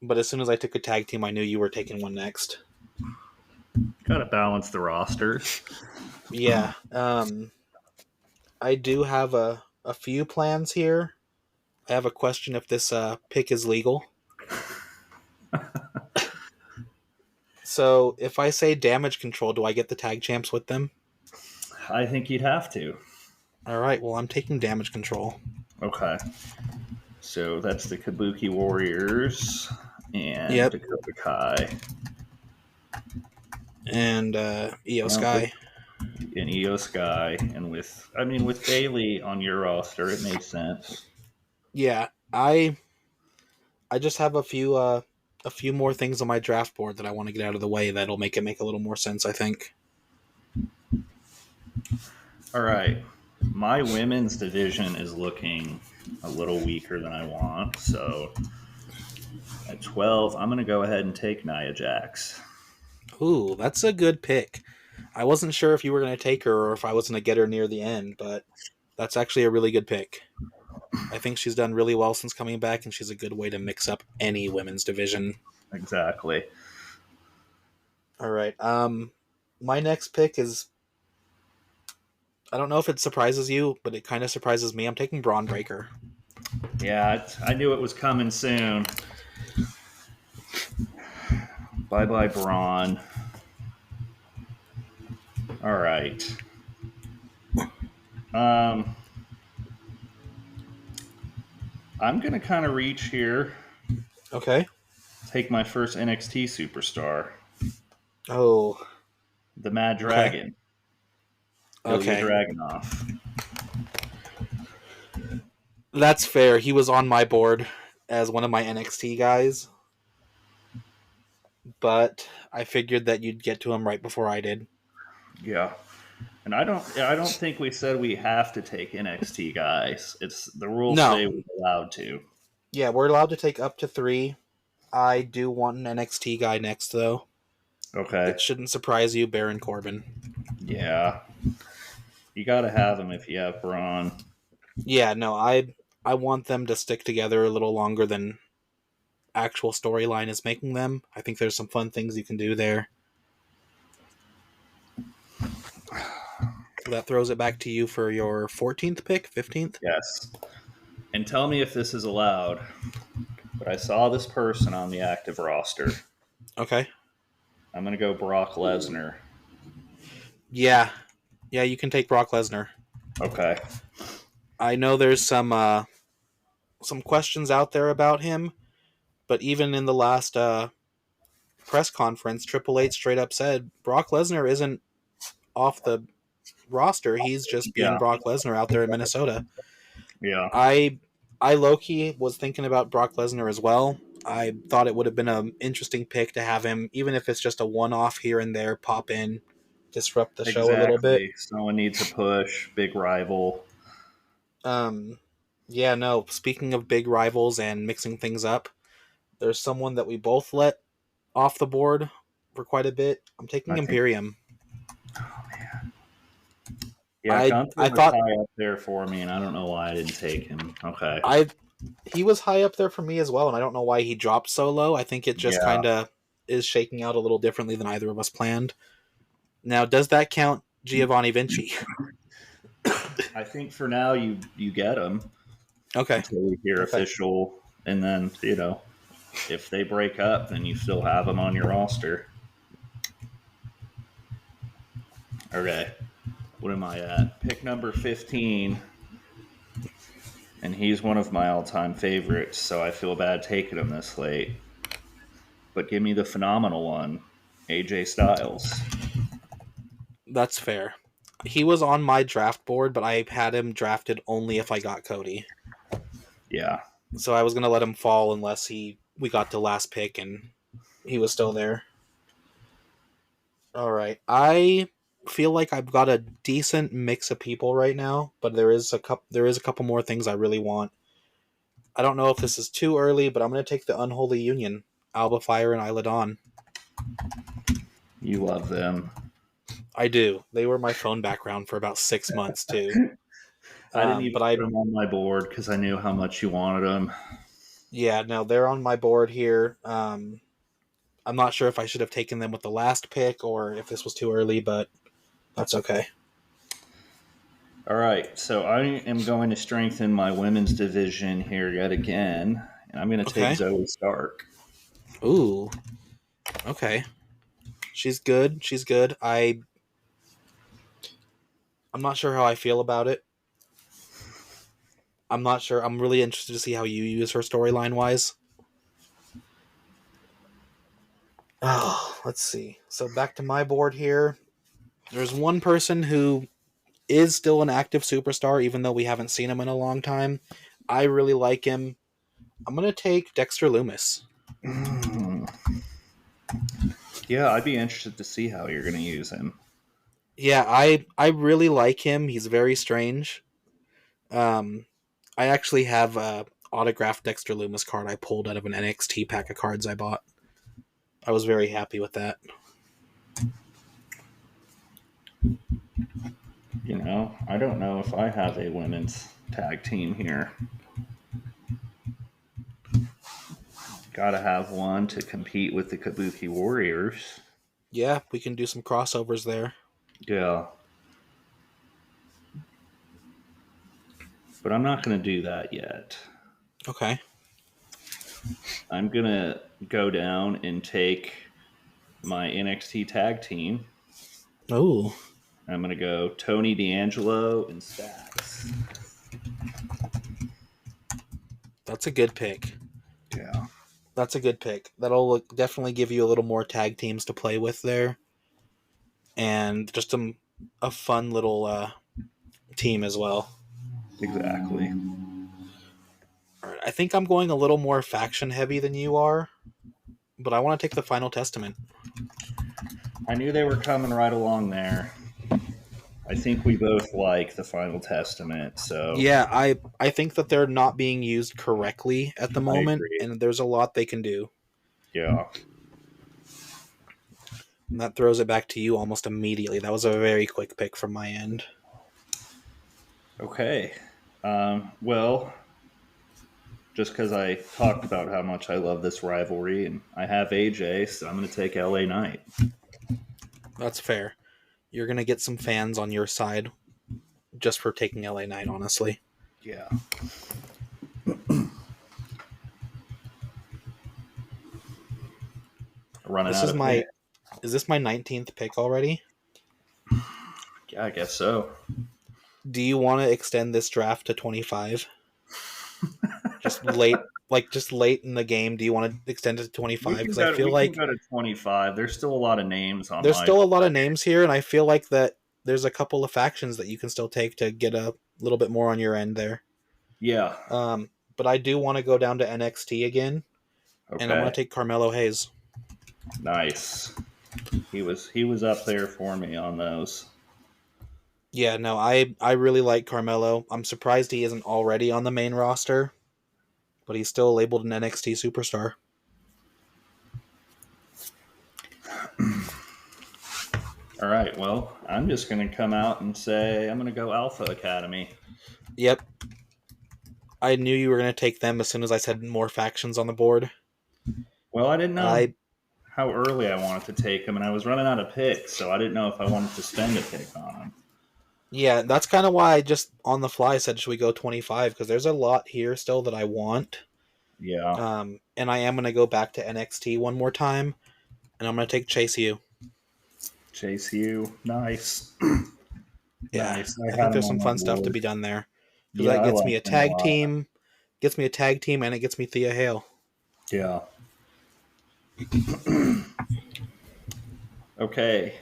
But as soon as I took a tag team, I knew you were taking one next. gotta balance the rosters. Yeah. I do have a few plans here. I have a question if this pick is legal. So if I say damage control, do I get the tag champs with them? I think you'd have to. All right. Well, I'm taking damage control. Okay, so that's the Kabuki Warriors and Yep. Dakota Kai. And Io Well, with Sky. an Io Sky, and with Bailey on your roster, it makes sense. Yeah. I just have a few more things on my draft board that I want to get out of the way that'll make it make a little more sense, I think. All right, my women's division is looking a little weaker than I want, so at 12, I'm going to go ahead and take Nia Jax. Ooh, that's a good pick. I wasn't sure if you were going to take her or if I was going to get her near the end, but that's actually a really good pick. I think she's done really well since coming back, and she's a good way to mix up any women's division. Exactly. All right. My next pick is I don't know if it surprises you, but it kind of surprises me. I'm taking Braun Breaker. Yeah, I knew it was coming soon. Bye bye, Braun. All right. Um, I'm going to kind of reach here, Okay. take my first NXT superstar, Oh. the Mad Okay. Dragon, Ilya Okay. Dragunov. That's fair. He was on my board as one of my NXT guys, but I figured that you'd get to him right before I did. Yeah. And I don't think we said we have to take NXT guys. It's the rules No. say we're allowed to. Yeah, we're allowed to take up to 3. I do want an NXT guy next, though. Okay. It shouldn't surprise you, Baron Corbin. Yeah. You got to have him if you have Braun. Yeah, no, I want them to stick together a little longer than actual storyline is making them. I think there's some fun things you can do there. So that throws it back to you for your 14th pick, 15th? Yes. And tell me if this is allowed, but I saw this person on the active roster. Okay. I'm going to go Brock Lesnar. Yeah. Yeah, you can take Brock Lesnar. Okay. I know there's some questions out there about him, but even in the last press conference, Triple H straight up said Brock Lesnar isn't off the roster. He's just being Yeah. Brock Lesnar out there in Minnesota. Yeah. I low key was thinking about Brock Lesnar as well. I thought it would have been an interesting pick to have him, even if it's just a one off here and there, pop in, disrupt the show a little bit. Exactly. Someone needs a push, big rival. Um, yeah, no. Speaking of big rivals and mixing things up, there's someone that we both let off the board for quite a bit. I'm taking I think. Imperium. Oh man. Yeah, I Gunther I was thought high up there for me, and I don't know why I didn't take him. Okay. I he was high up there for me as well, and I don't know why he dropped so low. I think it just Yeah. kind of is shaking out a little differently than either of us planned. Now, does that count Giovanni Vinci? I think for now you get him Okay. until we hear Okay. official, and then if they break up, then you still have them on your roster. Okay. What am I at? Pick number 15. And he's one of my all-time favorites, so I feel bad taking him this late. But give me the phenomenal one, AJ Styles. That's fair. He was on my draft board, but I had him drafted only if I got Cody. Yeah. So I was gonna let him fall unless we got to last pick and he was still there. All right. I feel like I've got a decent mix of people right now, but there is a couple more things I really want. I don't know if this is too early, but I'm going to take the Unholy Union, Alba Fire and Isla Dawn. You love them. I do. They were my phone background for about 6 months too. I didn't even But I put them on my board because I knew how much you wanted them. Yeah, no, they're on my board here. I'm not sure if I should have taken them with the last pick or if this was too early, but that's okay. All right, so I am going to strengthen my women's division here yet again, and I'm going to take Okay. Zoe Stark. Ooh. Okay. She's good. She's good. I'm not sure how I feel about it. I'm not sure. I'm really interested to see how you use her storyline wise. Oh, let's see. So back to my board here. There's one person who is still an active superstar, even though we haven't seen him in a long time. I really like him. I'm gonna take Dexter Loomis. Yeah, I'd be interested to see how you're going to use him. Yeah, I really like him. He's very strange. Um, I actually have a autographed Dexter Loomis card I pulled out of an NXT pack of cards I bought. I was very happy with that. I don't know if I have a women's tag team here. Gotta have one to compete with the Kabuki Warriors. Yeah, we can do some crossovers there. Yeah. But I'm not going to do that yet. Okay. I'm going to go down and take my NXT tag team. Oh, I'm going to go Tony D'Angelo and Stacks. that's a good pick. Yeah. That's a good pick. That'll definitely give you a little more tag teams to play with there, and just a fun little team as well. Exactly. All right, I think I'm going a little more faction heavy than you are, but I want to take the Final Testament. I knew they were coming right along there. I think we both like the Final Testament, so Yeah, I think that they're not being used correctly at the I moment, agree. and there's a lot they can do. Yeah. And that throws it back to you almost immediately. That was a very quick pick from my end. Okay. Well, just because I talked about how much I love this rivalry, and I have AJ, so I'm going to take LA Knight. That's fair. You're going to get some fans on your side just for taking LA Knight, honestly. Yeah. Running This out is of pick. Is this my 19th pick already? Yeah, I guess so. Do you want to extend this draft to 25? Just late in the game, do you want to extend it to 25? Because I feel We can like go to 25. There's still a lot of names on there's my. still a lot of names here, and I feel like that there's a couple of factions that you can still take to get a little bit more on your end there. Yeah. But I do want to go down to NXT again, and I'm going Okay. to take Carmelo Hayes. Nice. He was up there for me on those. Yeah, no, I really like Carmelo. I'm surprised he isn't already on the main roster, but he's still labeled an NXT superstar. All right. Well, I'm just going to come out and say I'm going to go Alpha Academy. Yep. I knew you were going to take them as soon as I said more factions on the board. Well, I didn't know I how early I wanted to take him, and I was running out of picks, so I didn't know if I wanted to spend a pick on him. Yeah, that's kind of why I just on the fly said, should we go 25? Because there's a lot here still that I want. Yeah. And I am going to go back to NXT one more time, and I'm going to take Chase U. Chase U. Nice. Yeah, Nice. I I think had him there's on some my fun stuff to board. be done there. Because Yeah, that I gets me a liked him a tag lot. team, and it gets me Thea Hale. Yeah. Okay.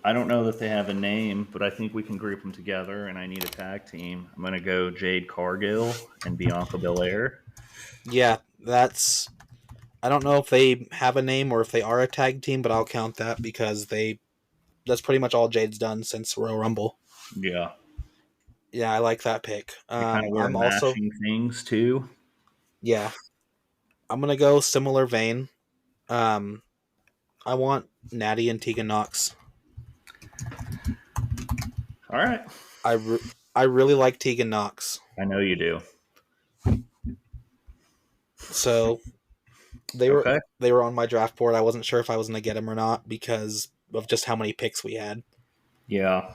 I don't know that they have a name, but I think we can group them together, and I need a tag team. I'm going to go Jade Cargill and Bianca Belair. Yeah, that's... I don't know if they have a name or if they are a tag team, but I'll count that because that's pretty much all Jade's done since Royal Rumble. Yeah. Yeah, I like that pick. They kind of wear I'm also... matching things, too. Yeah, I'm going to go similar vein. Um, I want Natty and Tegan Knox. All right. I really like Tegan Knox. I know you do. So they were Okay. they were on my draft board. I wasn't sure if I was going to get them or not because of just how many picks we had. Yeah.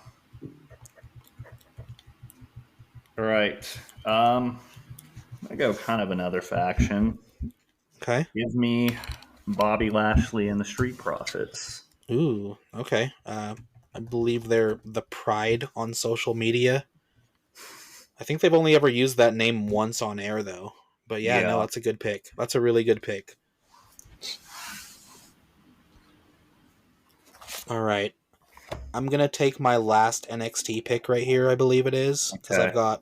All right. I go kind of another faction. Okay. Give me Bobby Lashley and the Street Profits. Ooh. Okay. I believe they're the Pride on social media. I think they've only ever used that name once on air though. But yeah, no, Yeah. that's a good pick. That's a really good pick. All right. I'm going to take my last NXT pick right here, I believe it is. Because Okay. I've got,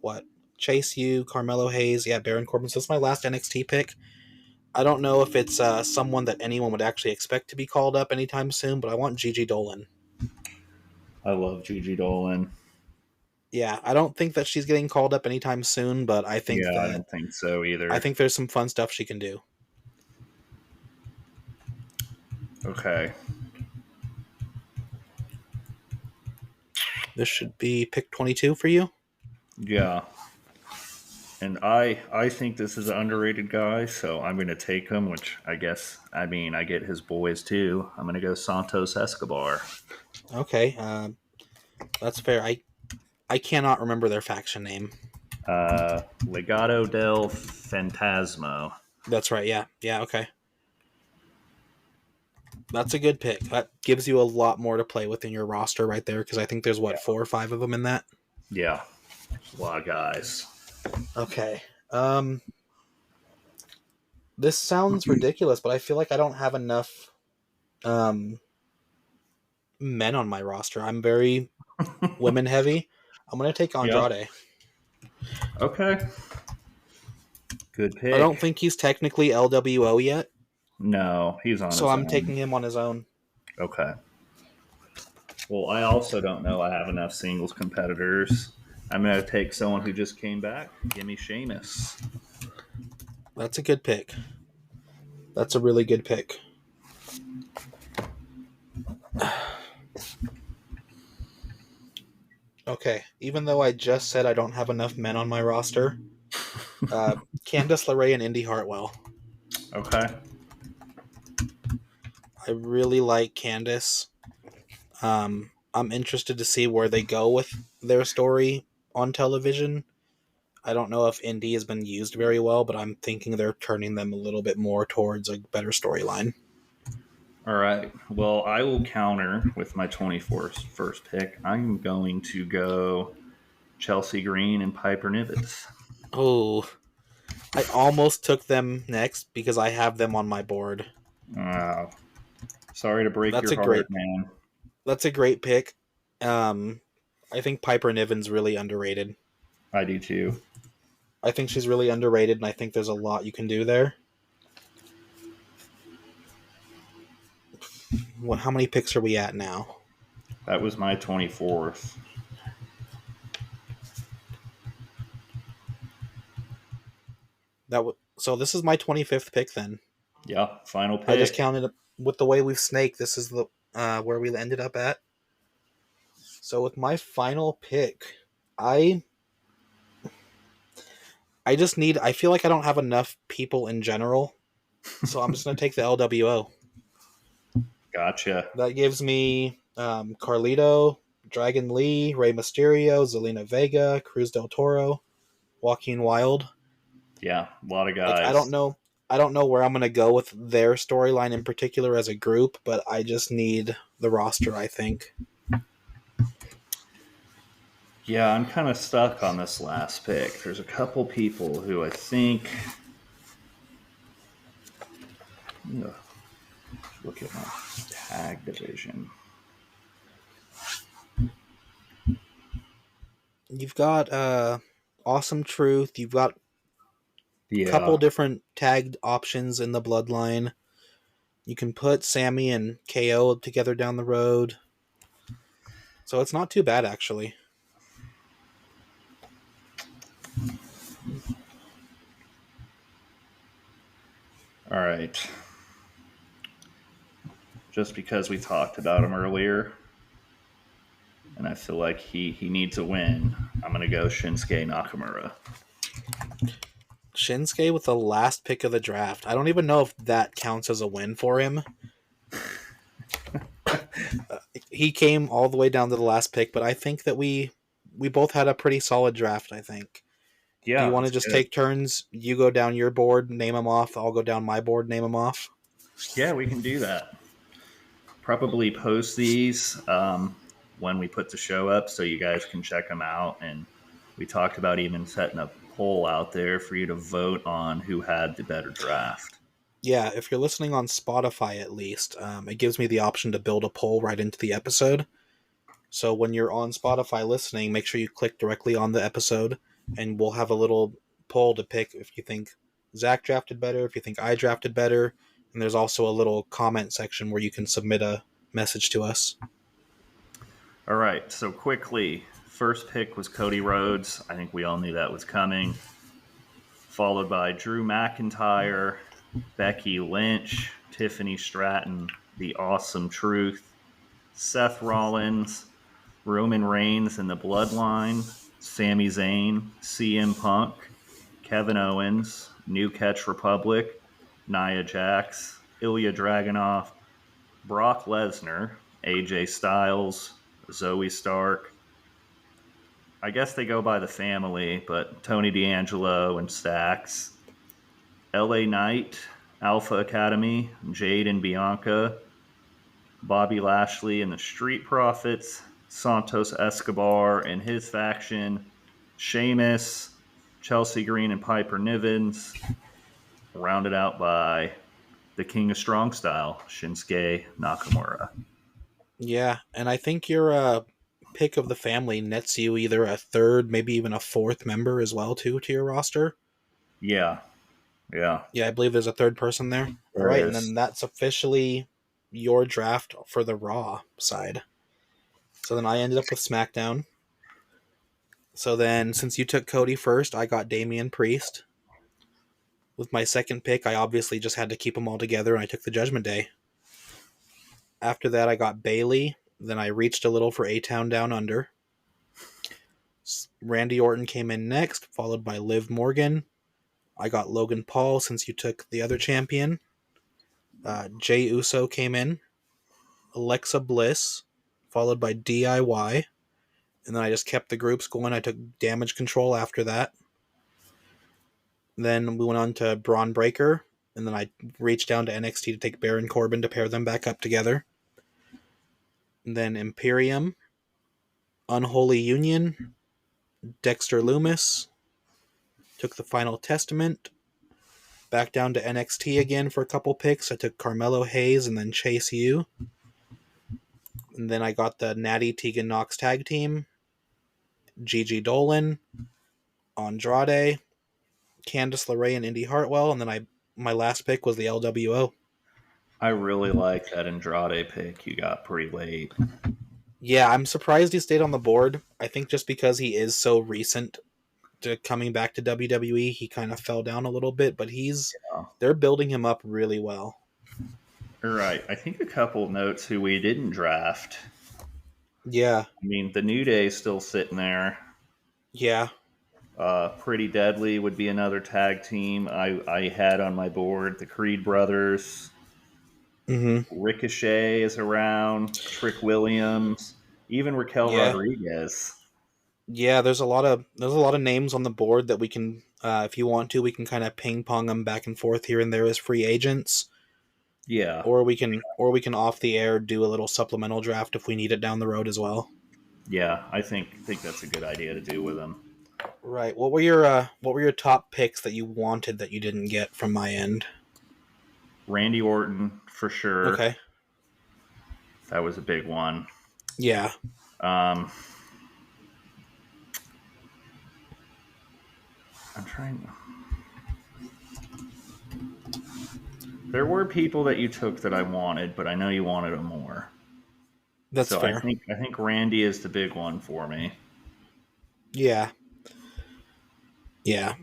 Chase U, Carmelo Hayes, yeah, Baron Corbin. So it's my last NXT pick. I don't know if it's someone that anyone would actually expect to be called up anytime soon, but I want Gigi Dolan. I love Gigi Dolan. Yeah, I don't think that she's getting called up anytime soon, but I think Yeah, I that don't think so either. there's some fun stuff she can do. Okay. This should be pick 22 for you. Yeah. And I think this is an underrated guy, so I'm going to take him, which I guess, I mean, I get his boys too. I'm going to go Santos Escobar. Okay, that's fair. I cannot remember their faction name. Legado del Fantasma. That's right. Yeah. Yeah. Okay. That's a good pick. That gives you a lot more to play with in your roster right there because I think there's 4 or 5 of them in that. Yeah. A lot of guys. Okay. This sounds ridiculous, but I feel like I don't have enough men on my roster. I'm very women heavy. I'm going to take Yeah. Andrade. Okay. Good pick. I don't think he's technically LWO yet, No, he's on his so I'm own. taking him on his own. Okay. Well, I also don't know I have enough singles competitors. I'm going to take someone who just came back. Give me Sheamus. That's a good pick. That's a really good pick. Okay, even though I just said I don't have enough men on my roster, Candice LeRae and Indy Hartwell. Okay. I really like Candice. I'm interested to see where they go with their story on television. I don't know if Indy has been used very well, but I'm thinking they're turning them a little bit more towards a better storyline. All right. Well, I will counter with my 24th first pick. I'm going to go Chelsea Green and Piper Niven. Oh, I almost took them next because I have them on my board. Wow. Sorry to break That's your a heart, great man. that's a great pick. Um, I think Piper Niven's really underrated. I do too. I think she's really underrated, and I think there's a lot you can do there. What? How many picks are we at now? That was my 24th. So this is my 25th pick. Then Yeah, final I just pick. counted with the way we've snaked. This is the where we ended up at. So with my final pick, I I just need. I feel like I don't have enough people in general, so I'm just gonna take the LWO. Gotcha. That gives me Carlito, Dragon Lee, Rey Mysterio, Zelina Vega, Cruz del Toro, Joaquin Wild. Yeah, a lot of Like guys. I don't know where I'm gonna go with their storyline in particular as a group, but I just need the roster. I think. Yeah, I'm kind of stuck on this last pick. There's a couple people who I think. Ugh, look at my tag division. You've got Awesome Truth. You've got a couple Yeah. different tagged options in the Bloodline. You can put Sammy and KO together down the road. So it's not too bad, actually. All right. Just because we talked about him earlier, and I feel like he needs a win, I'm going to go Shinsuke Nakamura. Shinsuke with the last pick of the draft. I don't even know if that counts as a win for him. He came all the way down to the last pick, but I think that we both had a pretty solid draft, I think. Do you Yeah, want to it's just good. take turns? You go down your board, name them off. I'll go down my board, name them off. Yeah, we can do that. Probably post these when we put the show up so you guys can check them out. And we talked about even setting a poll out there for you to vote on who had the better draft. Yeah, if you're listening on Spotify at least, it gives me the option to build a poll right into the episode. So when you're on Spotify listening, make sure you click directly on the episode, and we'll have a little poll to pick if you think Zach drafted better, if you think I drafted better, and there's also a little comment section where you can submit a message to us. All right, so quickly, first pick was Cody Rhodes. I think we all knew that was coming. Followed by Drew McIntyre, Becky Lynch, Tiffany Stratton, The Awesome Truth, Seth Rollins, Roman Reigns and the Bloodline, Sami Zayn, CM Punk, Kevin Owens, New Catch Republic, Nia Jax, Ilya Dragunov, Brock Lesnar, AJ Styles, Zoe Stark. I guess they go by the family, but Tony D'Angelo and Stax, LA Knight, Alpha Academy, Jade and Bianca, Bobby Lashley and the Street Profits, Santos Escobar and his faction, Sheamus, Chelsea Green and Piper Nivens, rounded out by the King of Strong Style, Shinsuke Nakamura. Yeah, and I think your pick of the family nets you either a third, maybe even a fourth member as well too to your roster. Yeah, yeah, Yeah, I believe there's a third person there. All there right, and is. then that's officially your draft for the Raw side. So then I ended up with SmackDown. So then, since you took Cody first, I got Damian Priest. With my second pick, I obviously just had to keep them all together, and I took the Judgment Day. After that, I got Bailey. Then I reached a little for A-Town Down Under. Randy Orton came in next, followed by Liv Morgan. I got Logan Paul since you took the other champion. Jay Uso came in. Alexa Bliss, followed by DIY. And then I just kept the groups going. I took Damage Control after that. Then we went on to Braun Breaker. And then I reached down to NXT to take Baron Corbin to pair them back up together. And then Imperium, Unholy Union, Dexter Loomis, took the Final Testament, back down to NXT again for a couple picks. I took Carmelo Hayes and then Chase U. And then I got the Natty Tegan Knox tag team, Gigi Dolan, Andrade, Candice LeRae, and Indy Hartwell. And then my last pick was the LWO. I really like that Andrade pick you got pretty late. Yeah, I'm surprised he stayed on the board. I think just because he is so recent to coming back to WWE, he kind of fell down a little bit, but Yeah. they're building him up really well. All right. I think a couple notes who we didn't draft. Yeah, I mean, the New Day is still sitting there. yeah, Pretty Deadly would be another tag team I had on my board. The Creed brothers. mm-hmm. Ricochet is around. Trick Williams. Even Raquel Yeah, Rodriguez. yeah. There's a lot of names on the board that we can, if you want to, we can kind of ping pong them back and forth here and there as free agents, Yeah. or we can off the air do a little supplemental draft if we need it down the road as well. Yeah. I think that's a good idea to do with them. Right. What were your top picks that you wanted that you didn't get from my end? Randy Orton, for sure. Okay. That was a big one. Yeah. I'm trying. There were people that you took that I wanted, but I know you wanted them more. That's So fair. I think Randy is the big one for me. Yeah. Yeah.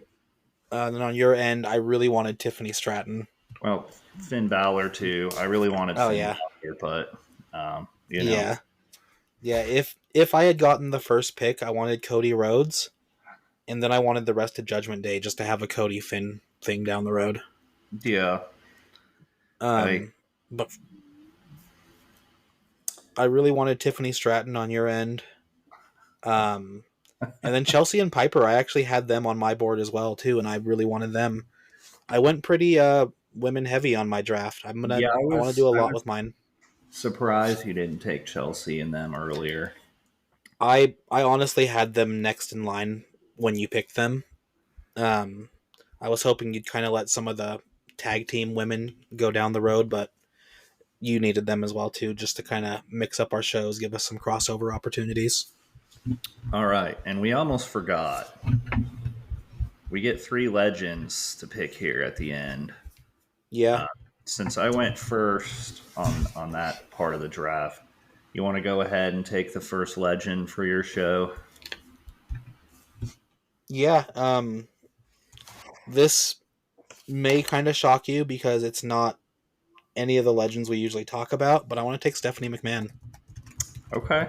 Then on your end, I really wanted Tiffany Stratton. Well, Finn Balor too. I really wanted Oh Finn yeah. Balor, but you know, Yeah. Yeah. If I had gotten the first pick, I wanted Cody Rhodes, and then I wanted the rest of Judgment Day just to have a Cody Finn thing down the road. yeah. I But I really wanted Tiffany Stratton on your end. Um, and then Chelsea and Piper, I actually had them on my board as well too, and I really wanted them. I went pretty women heavy on my draft. yeah, I want to do a I lot was with mine. surprised you didn't take Chelsea and them earlier. I honestly had them next in line when you picked them. Um, I was hoping you'd kind of let some of the tag team women go down the road, but you needed them as well too, just to kind of mix up our shows, give us some crossover opportunities. All right, and we almost forgot. We get 3 legends to pick here at the end. Yeah, Uh, since I went first on that part of the draft, you want to go ahead and take the first legend for your show? yeah. This may kind of shock you because it's not any of the legends we usually talk about, but I want to take Stephanie McMahon. Okay.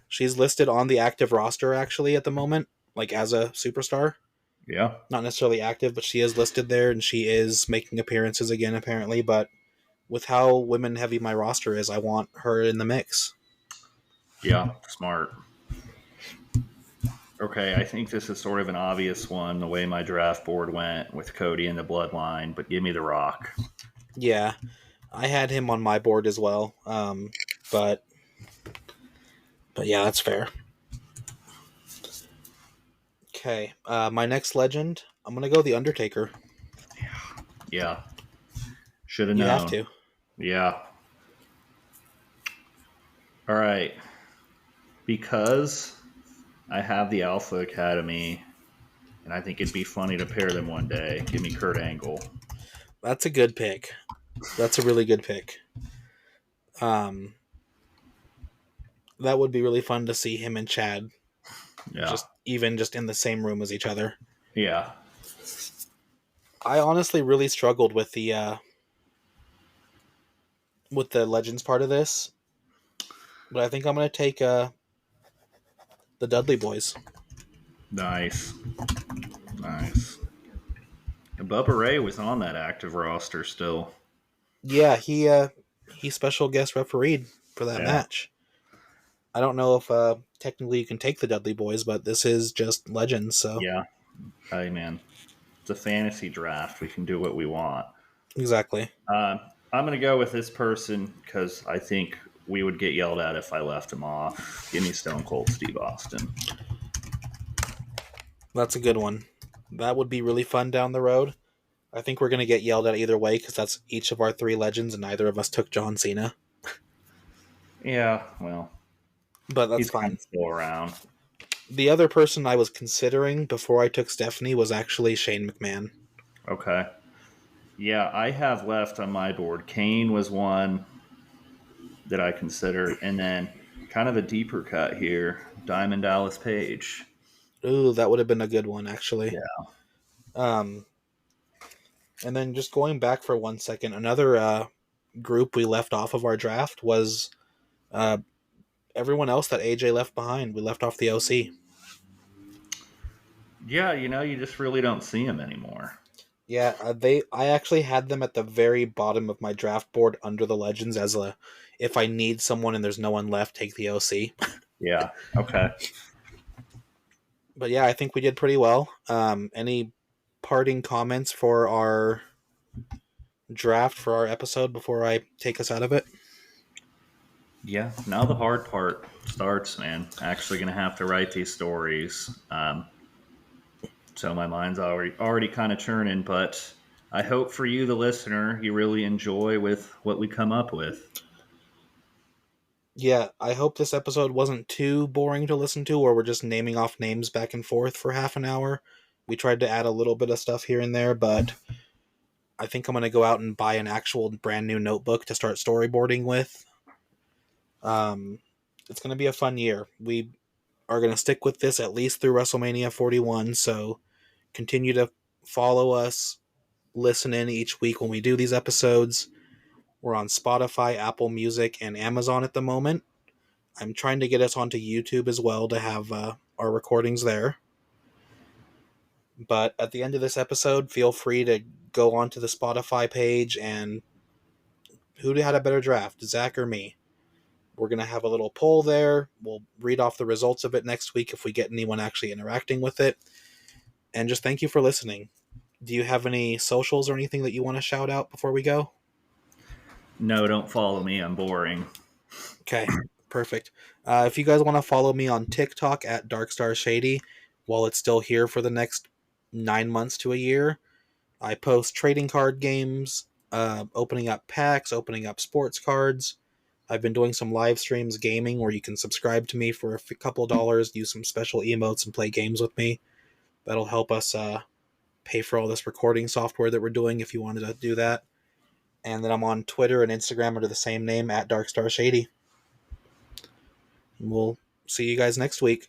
She's listed on the active roster actually at the moment, like as a superstar. Yeah. Not necessarily active, but she is listed there and she is making appearances again apparently. But with how women heavy my roster is, I want her in the mix. Yeah. Smart. Okay, I think this is sort of an obvious one the way my draft board went with Cody and the Bloodline, but give me The Rock. Yeah, I had him on my board as well. But yeah, that's fair. Okay, my next legend, I'm gonna go the Undertaker. Yeah. Should have You have known. to. Yeah. All right. Because I have the Alpha Academy, and I think it'd be funny to pair them one day. Give me Kurt Angle. That's a good pick. That's a really good pick. Um, that would be really fun to see him and Chad Yeah. just in the same room as each other. Yeah. I honestly really struggled with the Legends part of this, but I think I'm gonna take the Dudley Boys. Nice. Nice. Bubba Ray was on that active roster still. Yeah, he special guest refereed for that Yeah. match. I don't know if technically you can take the Dudley Boys, but this is just Legends, so Yeah. Hey, man. It's a fantasy draft. We can do what we want. exactly. I'm going to go with this person because I think we would get yelled at if I left him off. Give me Stone Cold Steve Austin. That's a good one. That would be really fun down the road. I think we're gonna get yelled at either way because that's each of our three legends, and neither of us took John Cena. Yeah, well, But that's he's kind fine. of still around. The other person I was considering before I took Stephanie was actually Shane McMahon. Okay. Yeah, I have left on my board. Kane was one that I considered, and then kind of a deeper cut here, Diamond Dallas Page. Ooh, that would have been a good one actually. Yeah. Um, and then just going back for 1 second, another group we left off of our draft was uh, everyone else that AJ left behind. We left off the OC. Yeah, you just really don't see him anymore. Yeah, I actually had them at the very bottom of my draft board under the legends as a if I need someone and there's no one left, take the OC. Yeah. Okay. But yeah, I think we did pretty well. Any parting comments for our draft for our episode before I take us out of it? Yeah. Now the hard part starts, man. Actually, going to have to write these stories. So my mind's already kind of churning, but I hope for you, the listener, you really enjoy with what we come up with. Yeah, I hope this episode wasn't too boring to listen to, or we're just naming off names back and forth for half an hour. We tried to add a little bit of stuff here and there, but I think I'm going to go out and buy an actual brand new notebook to start storyboarding with. Um, it's going to be a fun year. We are going to stick with this at least through WrestleMania 41, so continue to follow us, listen in each week when we do these episodes. We're on Spotify, Apple Music, and Amazon at the moment. I'm trying to get us onto YouTube as well to have our recordings there. But at the end of this episode, feel free to go onto the Spotify page and who had a better draft, Zach or me? We're going to have a little poll there. We'll read off the results of it next week if we get anyone actually interacting with it. And just thank you for listening. Do you have any socials or anything that you want to shout out before we go? No, don't follow me. I'm boring. Okay, perfect. If you guys want to follow me on TikTok at Darkstar Shady, while it's still here for the next 9 months to a year, I post trading card games, opening up packs, opening up sports cards. I've been doing some live streams gaming where you can subscribe to me for a couple dollars, use some special emotes, and play games with me. That'll help us pay for all this recording software that we're doing if you wanted to do that. And then I'm on Twitter and Instagram under the same name at Darkstar Shady. We'll see you guys next week.